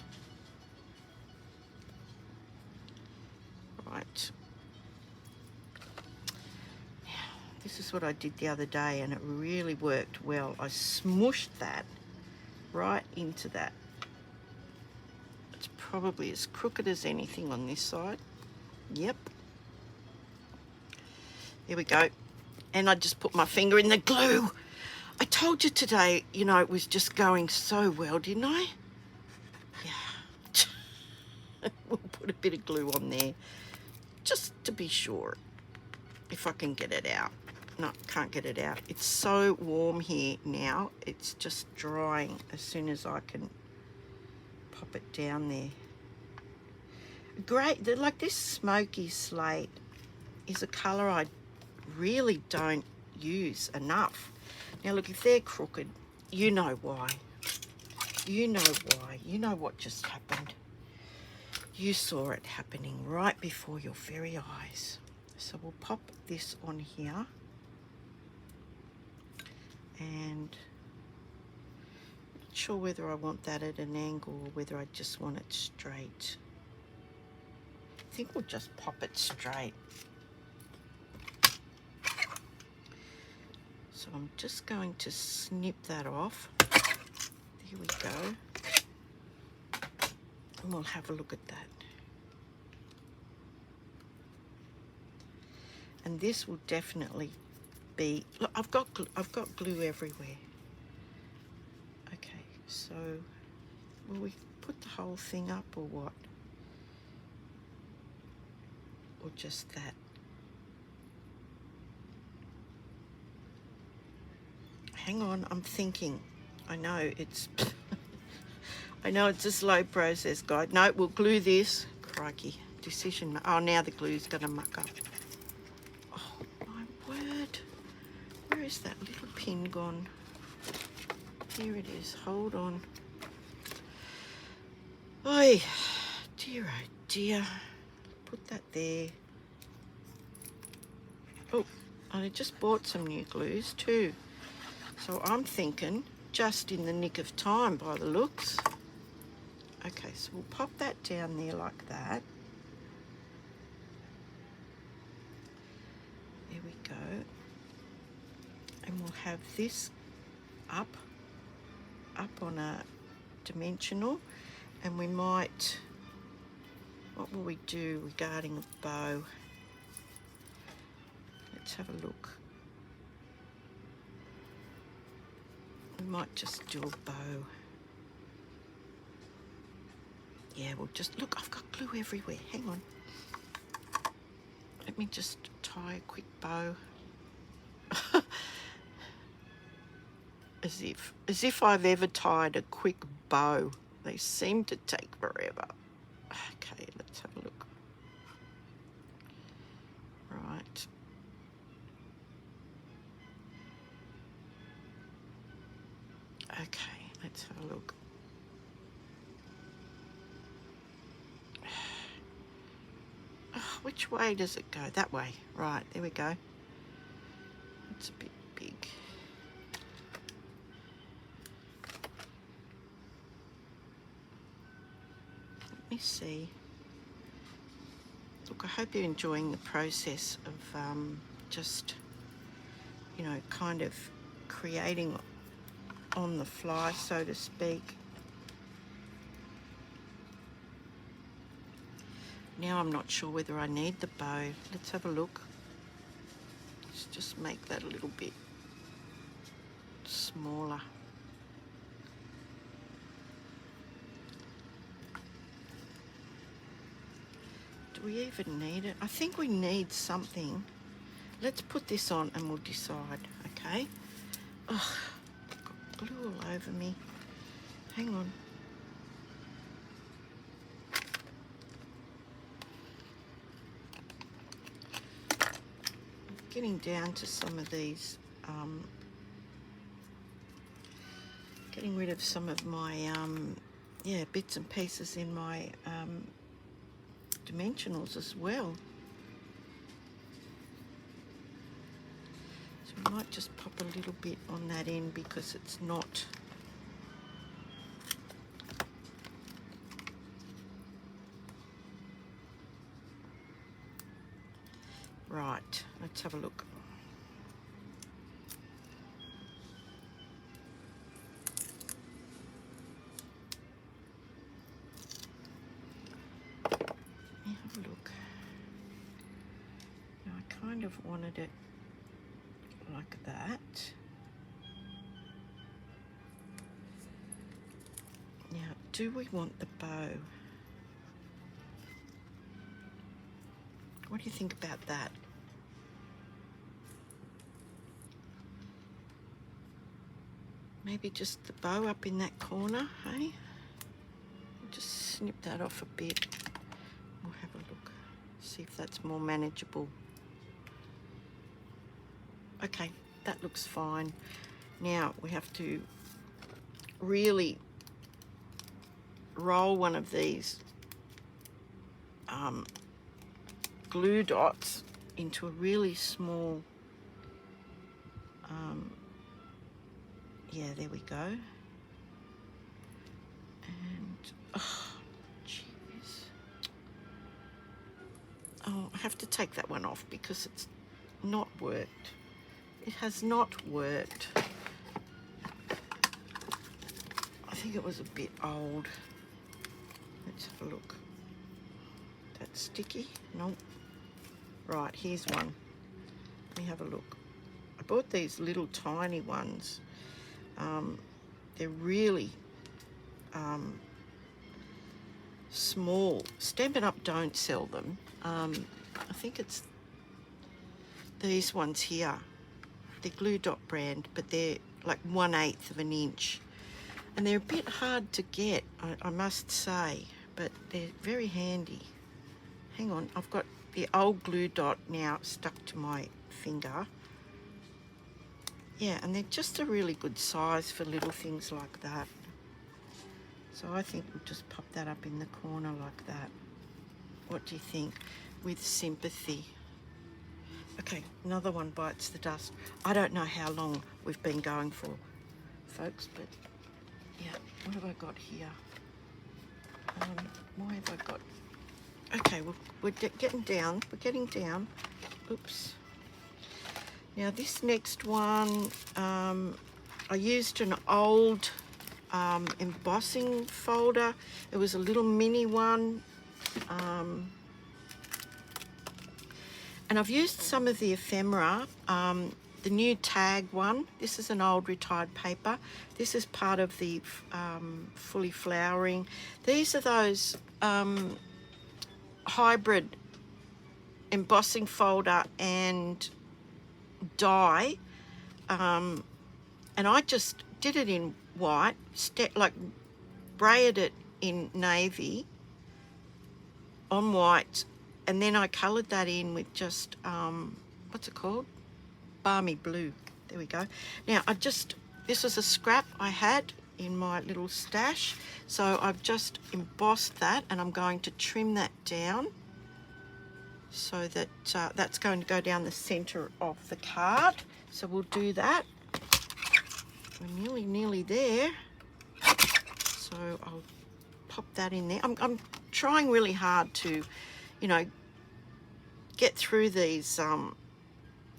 Right. Now, this is what I did the other day and it really worked well. I smooshed that right into that. It's probably as crooked as anything on this side. Yep. There we go. And I just put my finger in the glue. I told you today, you know, it was just going so well, didn't I? Yeah. We'll put a bit of glue on there just to be sure if I can get it out. No, can't get it out. It's so warm here now. It's just drying as soon as I can pop it down there. Great. Like this smoky slate is a colour I really don't use enough. Now look, if they're crooked, you know why. You know why. You know what just happened. You saw it happening right before your very eyes. So we'll pop this on here. And not sure whether I want that at an angle or whether I just want it straight. I think we'll just pop it straight. So I'm just going to snip that off. There we go. And we'll have a look at that. And this will definitely be, look, I've got glue everywhere. Okay, so will we put the whole thing up or what? Or just that? Hang on, I'm thinking. I know it's I know it's a slow process, guide. No, we'll glue this. Crikey, decision. Oh, now the glue's gonna muck up. Oh my word. Where is that little pin gone? Here it is. Hold on. Oi, dear oh dear. Put that there. Oh, I just bought some new glues too. So I'm thinking just in the nick of time by the looks. Okay, so we'll pop that down there like that. There we go. And we'll have this up on a dimensional. And we might, what will we do regarding a bow? Let's have a look. We might just do a bow. Yeah, we'll just, look, I've got glue everywhere. Hang on. Let me just tie a quick bow. As if I've ever tied a quick bow. They seem to take forever. Okay, let's have a look. Right. Okay, let's have a look. Oh, which way does it go? That way. Right, there we go. It's a bit big. Let me see. Look, I hope you're enjoying the process of just, you know, kind of creating on the fly, so to speak. Now I'm not sure whether I need the bow. Let's have a look. Let's just make that a little bit smaller. Do we even need it? I think we need something. Let's put this on and we'll decide, okay? Ugh, got glue all over me. Hang on. Getting down to some of these, getting rid of some of my, yeah, bits and pieces in my dimensionals as well. So I might just pop a little bit on that end because it's not right. Let's have a look. Let me have a look. Now I kind of wanted it like that. Now, do we want the bow? What do you think about that? Maybe just the bow up in that corner, hey? Just snip that off a bit. We'll have a look, see if that's more manageable. Okay, that looks fine. Now we have to really roll one of these glue dots into a really small, yeah, there we go. And, oh, jeez. Oh, I have to take that one off because it's not worked. It has not worked. I think it was a bit old. Let's have a look. That's sticky? Nope. Right, here's one. Let me have a look. I bought these little tiny ones. They're really small. Stampin' Up don't sell them. I think it's these ones here. They're Glue Dot brand, but they're like 1/8 of an inch. And they're a bit hard to get, I must say, but they're very handy. Hang on, I've got the old Glue Dot now stuck to my finger. Yeah, and they're just a really good size for little things like that. So I think we'll just pop that up in the corner like that. What do you think? With sympathy. Okay, another one bites the dust. I don't know how long we've been going for, folks, but yeah, what have I got here? Why have I got... Okay, well, we're getting down. We're getting down. Oops. Now this next one, I used an old embossing folder. It was a little mini one. And I've used some of the ephemera, the new tag one. This is an old retired paper. This is part of the fully flowering. These are those hybrid embossing folder and die, and I just did it in white, like braided it in navy on white, and then I coloured that in with just what's it called, balmy blue. There we go. Now this was a scrap I had in my little stash, so I've just embossed that, and I'm going to trim that down so that that's going to go down the center of the card. So we'll do that. We're nearly there. So I'll pop that in there. I'm trying really hard to, you know, get through these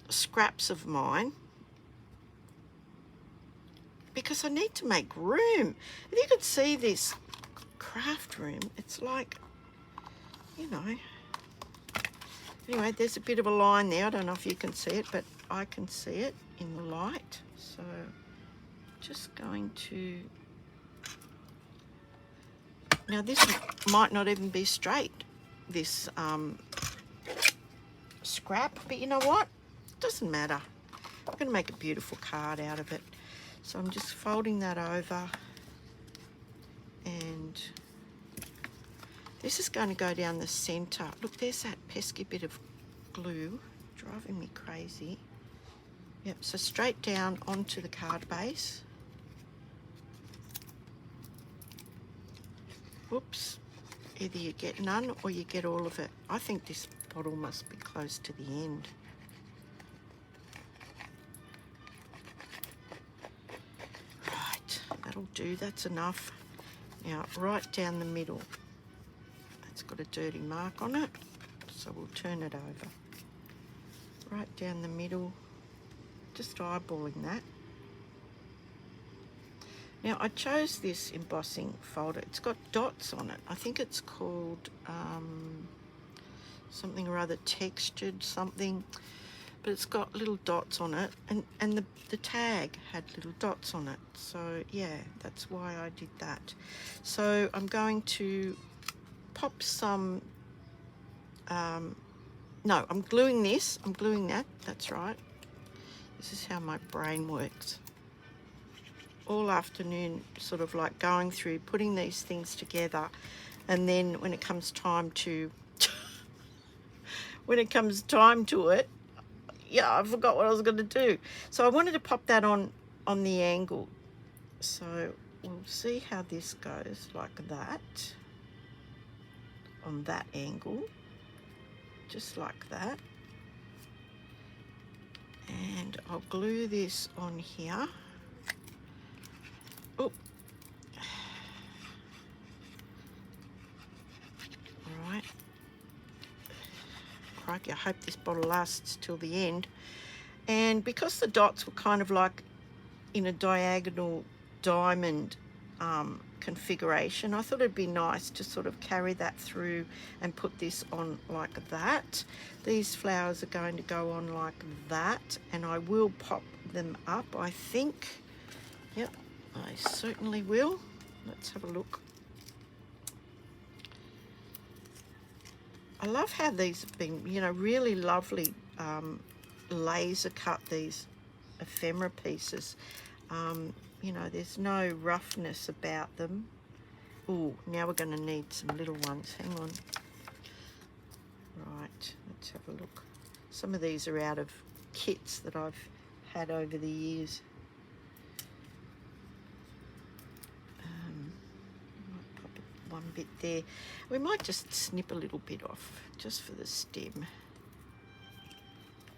scraps of mine because I need to make room. If you could see this craft room, it's like, you know. Anyway, there's a bit of a line there. I don't know if you can see it, but I can see it in the light. So just going to... Now this might not even be straight. this scrap, but you know what? It doesn't matter. I'm going to make a beautiful card out of it. So I'm just folding that over, and this is going to go down the center. Look, there's that pesky bit of glue driving me crazy. Yep, so straight down onto the card base. Whoops. Either you get none or you get all of it. I think this bottle must be close to the end. Right, that'll do. That's enough. Now, right down the middle. It's got a dirty mark on it, so we'll turn it over. Right down the middle, just eyeballing that. Now, I chose this embossing folder. It's got dots on it. I think it's called something or other, textured something, but it's got little dots on it, and the tag had little dots on it. So yeah, that's why I did that. So I'm going to pop some, no, I'm gluing this. I'm gluing that. That's right. This is how my brain works. All afternoon, sort of like going through, putting these things together, and then when it comes time to, it, yeah, I forgot what I was going to do. So I wanted to pop that on the angle. So we'll see how this goes, like that, on that angle, just like that. And I'll glue this on here. Oh, all right. Crikey, I hope this bottle lasts till the end. And because the dots were kind of like in a diagonal diamond configuration, I thought it'd be nice to sort of carry that through and put this on like that. These flowers are going to go on like that, and I will pop them up, I think. Yep, I certainly will. Let's have a look. I love how these have been, you know, really lovely laser cut, these ephemera pieces. You know, there's no roughness about them. Oh, now we're going to need some little ones. Hang on. Right, let's have a look. Some of these are out of kits that I've had over the years. Might pop one bit there. We might just snip a little bit off, just for the stem.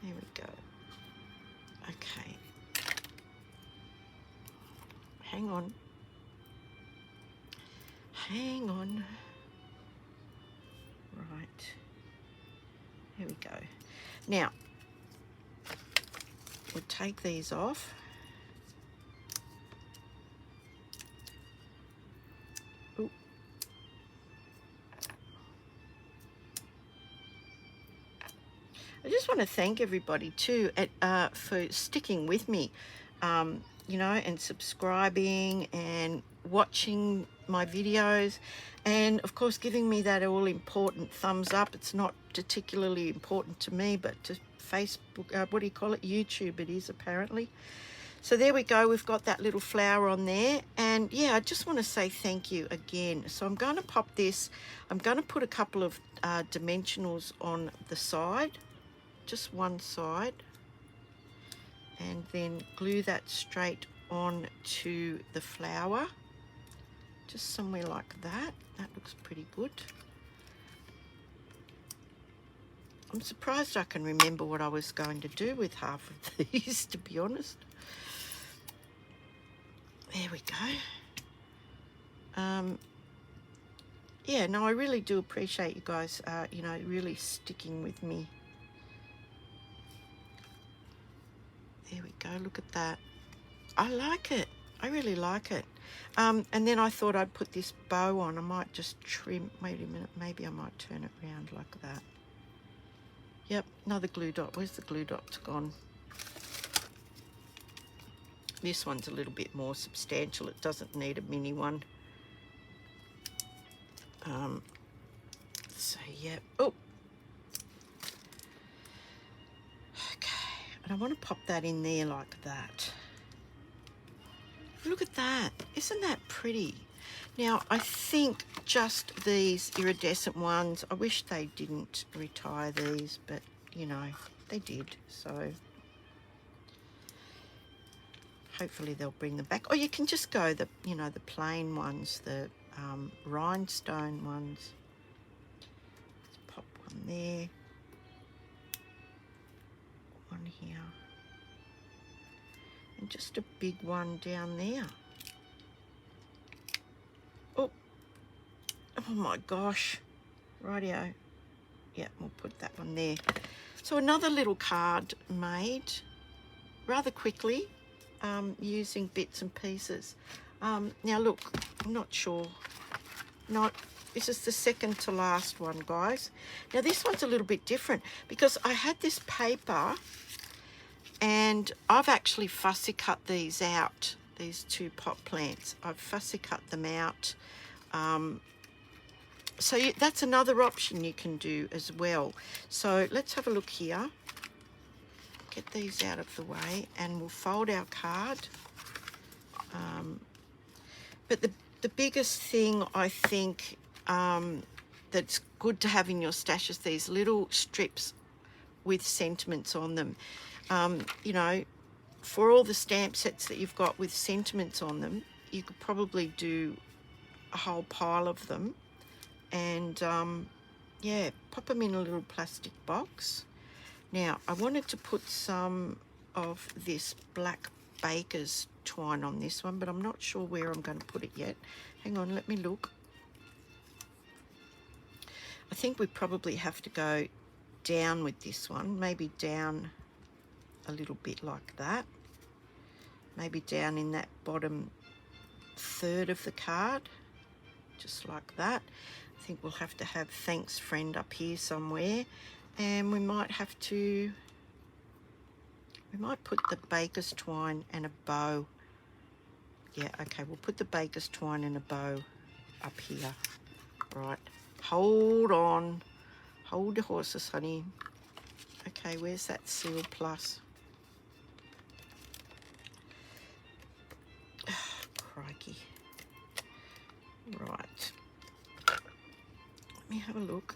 There we go. Okay. Hang on. Hang on. Right. Here we go. Now, we'll take these off. Ooh. I just want to thank everybody too for sticking with me, you know, and subscribing and watching my videos, and of course giving me that all important thumbs up. It's not particularly important to me, but to Facebook, what do you call it? YouTube it is apparently. So there we go, we've got that little flower on there, and yeah, I just want to say thank you again. So I'm going to pop this, I'm going to put a couple of dimensionals on the side, just one side, and then glue that straight on to the flower, just somewhere like that. That looks pretty good. I'm surprised I can remember what I was going to do with half of these, to be honest. There we go. Yeah, no, I really do appreciate you guys, you know, really sticking with me. There we go, look at that. I like it. I really like it. And then I thought I'd put this bow on. I might just trim, wait a minute, maybe I might turn it around like that. Yep, another glue dot. Where's the glue dot gone? This one's a little bit more substantial. It doesn't need a mini one. So, yeah. Oh. Okay. And I want to pop that in there like that. Look at that. Isn't that pretty? Now, I think just these iridescent ones, I wish they didn't retire these, but, you know, they did. So, hopefully they'll bring them back. Or you can just go the, you know, the plain ones, the rhinestone ones. Let's pop one there. One here. And just a big one down there. Oh, oh my gosh. Rightio. Yeah, we'll put that one there. So another little card made rather quickly using bits and pieces. Now look, I'm not sure. This is the second to last one, guys. Now this one's a little bit different because I had this paper and I've actually fussy cut these out, these two pot plants. I've fussy cut them out. So that's another option you can do as well. So let's have a look here. Get these out of the way and we'll fold our card. But the biggest thing I think that's good to have in your stash is these little strips with sentiments on them. You know, for all the stamp sets that you've got with sentiments on them, you could probably do a whole pile of them. And yeah, pop them in a little plastic box. Now, I wanted to put some of this black baker's twine on this one, but I'm not sure where I'm going to put it yet. Hang on, let me look. I think we probably have to go down with this one, maybe down a little bit like that. Maybe down in that bottom third of the card, just like that. I think we'll have to have thanks friend up here somewhere, and we might put the baker's twine and a bow. Yeah, okay, we'll put the baker's twine and a bow up here. Right, hold on, hold your horses, honey. Okay, where's that seal plus? Oh, crikey. Right. Let me have a look.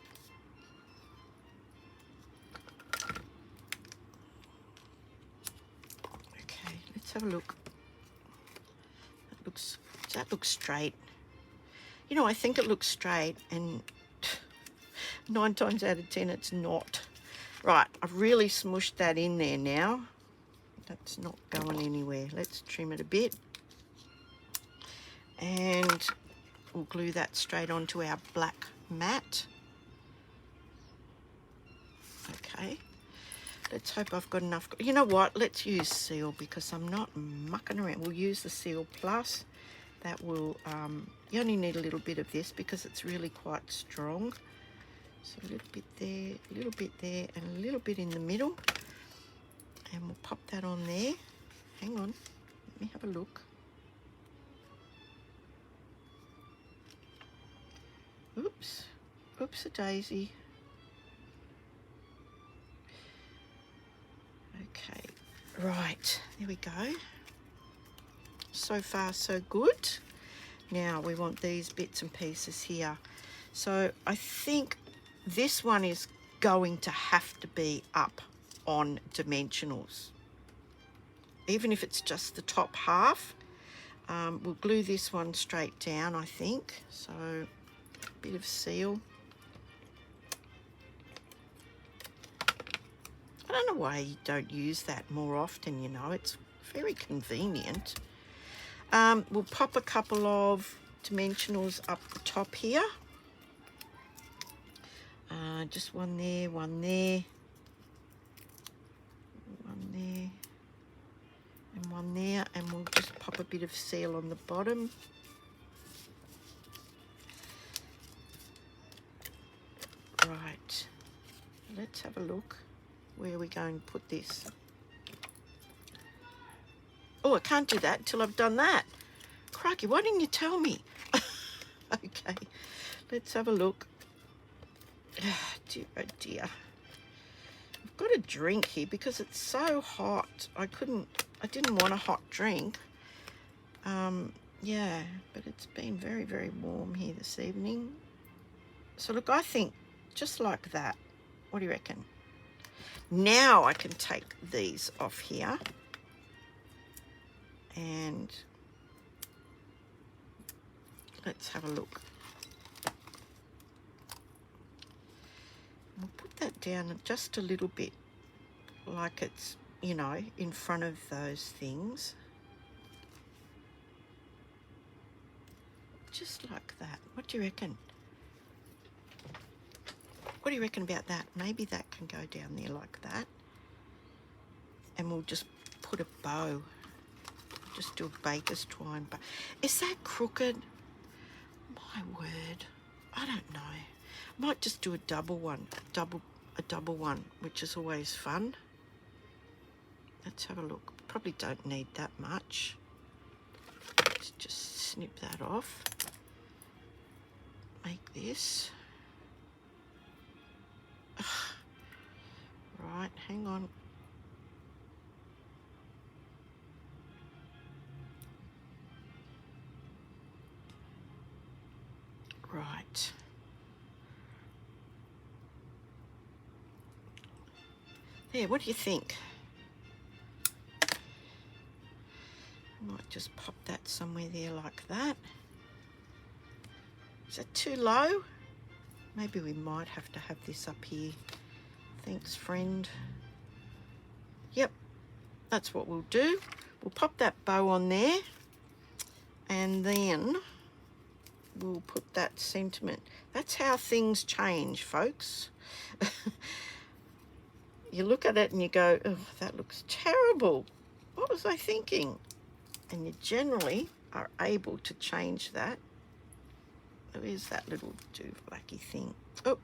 Okay, let's have a look. Does that look straight? You know, I think it looks straight, and 9 times out of 10 it's not. Right, I've really smushed that in there now. That's not going anywhere. Let's trim it a bit. And we'll glue that straight onto our black mat. Okay, let's hope I've got enough. You know what, let's use seal because I'm not mucking around. We'll use the seal plus. That will, you only need a little bit of this because it's really quite strong. So a little bit there, a little bit there, and a little bit in the middle. And we'll pop that on there. Hang on, let me have a look. Oops, oops-a-daisy. Okay, right, there we go. So far, so good. Now we want these bits and pieces here. So I think this one is going to have to be up on dimensionals. Even if it's just the top half, we'll glue this one straight down, I think. So a bit of seal. I don't know why you don't use that more often, you know, it's very convenient. We'll pop a couple of dimensionals up the top here. Just one there, one there, one there, and one there, and we'll just pop a bit of seal on the bottom. Right, let's have a look. Where are we going to put this? Oh, I can't do that until I've done that. Crikey, why didn't you tell me? Okay, let's have a look. Dear, oh dear. I've got a drink here because it's so hot. I didn't want a hot drink. Yeah, but it's been very, very warm here this evening. So look, I think just like that. What do you reckon? Now I can take these off here. And let's have a look. We'll put that down just a little bit, like it's, you know, in front of those things. Just like that. What do you reckon? What do you reckon about that? Maybe that can go down there like that. And we'll just put a bow. Just do a baker's twine bow. Is that crooked? My word. I don't know. I might just do a double one. A double one, which is always fun. Let's have a look. Probably don't need that much. Let's just snip that off. Make this. Ugh. Right, hang on. Right. There, what do you think? I might just pop that somewhere there like that. Is that too low? Maybe we might have to have this up here. Thanks, friend. Yep, that's what we'll do. We'll pop that bow on there, and then we'll put that sentiment. That's how things change, folks. You look at it and you go, oh, that looks terrible. What was I thinking? And you generally are able to change that. Where's that little doovacky thing? Oh,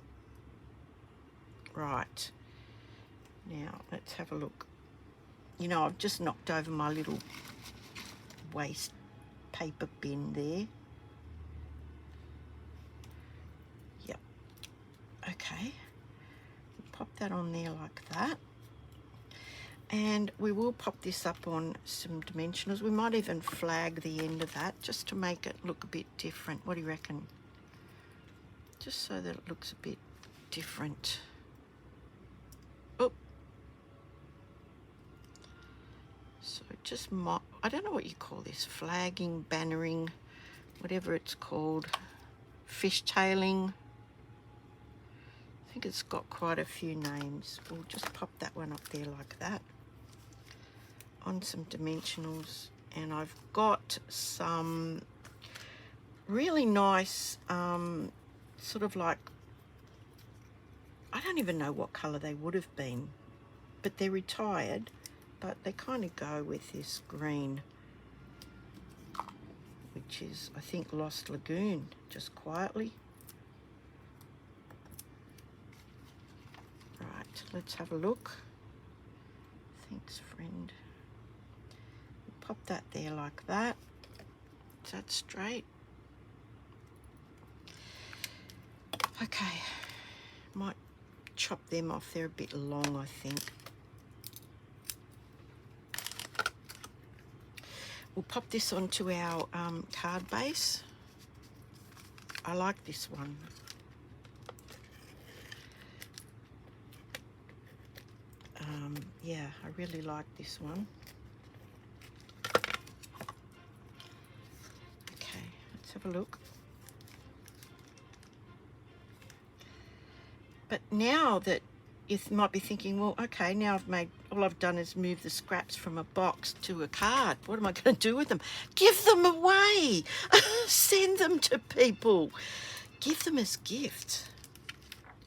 right. Now, let's have a look. You know, I've just knocked over my little waste paper bin there. Yep. Okay. Pop that on there like that. And we will pop this up on some dimensionals. We might even flag the end of that just to make it look a bit different. What do you reckon? Just so that it looks a bit different. Oh. So just, I don't know what you call this, flagging, bannering, whatever it's called, fishtailing. I think it's got quite a few names. We'll just pop that one up there like that on some dimensionals. And I've got some really nice sort of like, I don't even know what colour they would have been, but they're retired, but they kind of go with this green, which is, I think, Lost Lagoon, just quietly. Right, let's have a look. Thanks, friend. Pop that there like that. Is that straight? Okay, might chop them off. They're a bit long, I think. We'll pop this onto our card base. I like this one. Yeah, I really like this one. Okay, let's have a look. But now that you might be thinking, well, okay, now I've made, all I've done is move the scraps from a box to a card. What am I going to do with them? Give them away. Send them to people. Give them as gifts.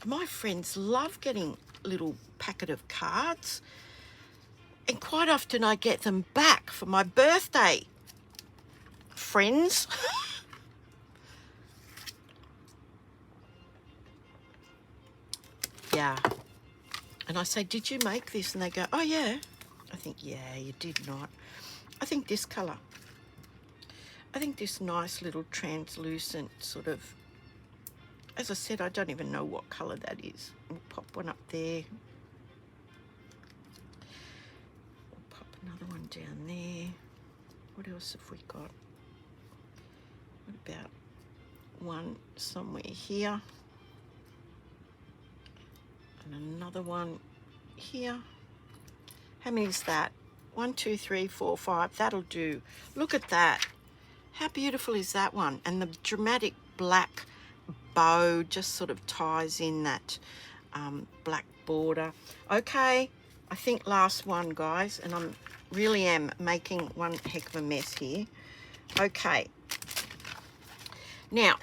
My friends love getting a little packet of cards. And quite often I get them back for my birthday. Friends. Yeah. And I say, did you make this? And they go, oh, yeah. I think, yeah, you did not. I think this colour. I think this nice little translucent sort of as I said, I don't even know what colour that is. We'll pop one up there. We'll pop another one down there. What else have we got? What about one somewhere here? And another one here. How many is that? 1, 2, 3, 4, 5. That'll do. Look at that. How beautiful is that one? And the dramatic black bow just sort of ties in that black border. Okay, I think last one, guys, and I'm really am making one heck of a mess here. Okay, now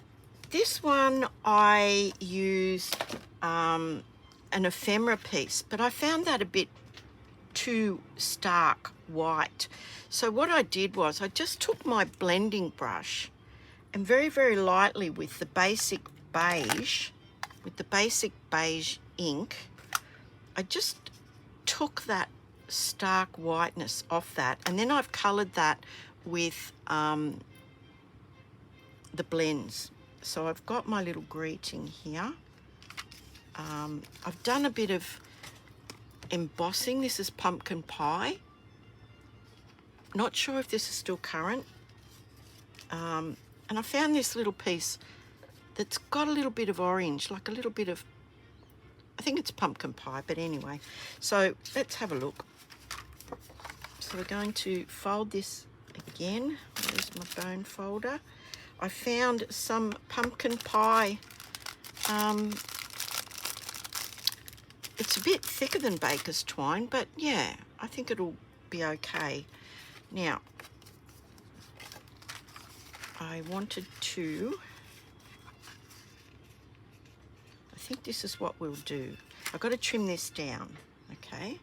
this one I used an ephemera piece, but I found that a bit too stark white. So what I did was I just took my blending brush and very, very lightly with the basic beige, ink, I just took that stark whiteness off that, and then I've coloured that with the blends. So I've got my little greeting here. I've done a bit of embossing. This is pumpkin pie. Not sure if this is still current. And I found this little piece that's got a little bit of orange, like a little bit of, I think it's pumpkin pie, but anyway. So let's have a look. So we're going to fold this again. There's my bone folder. I found some pumpkin pie. It's a bit thicker than baker's twine, but yeah, I think it'll be okay. Now, I wanted to, I think this is what we'll do. I've got to trim this down, okay?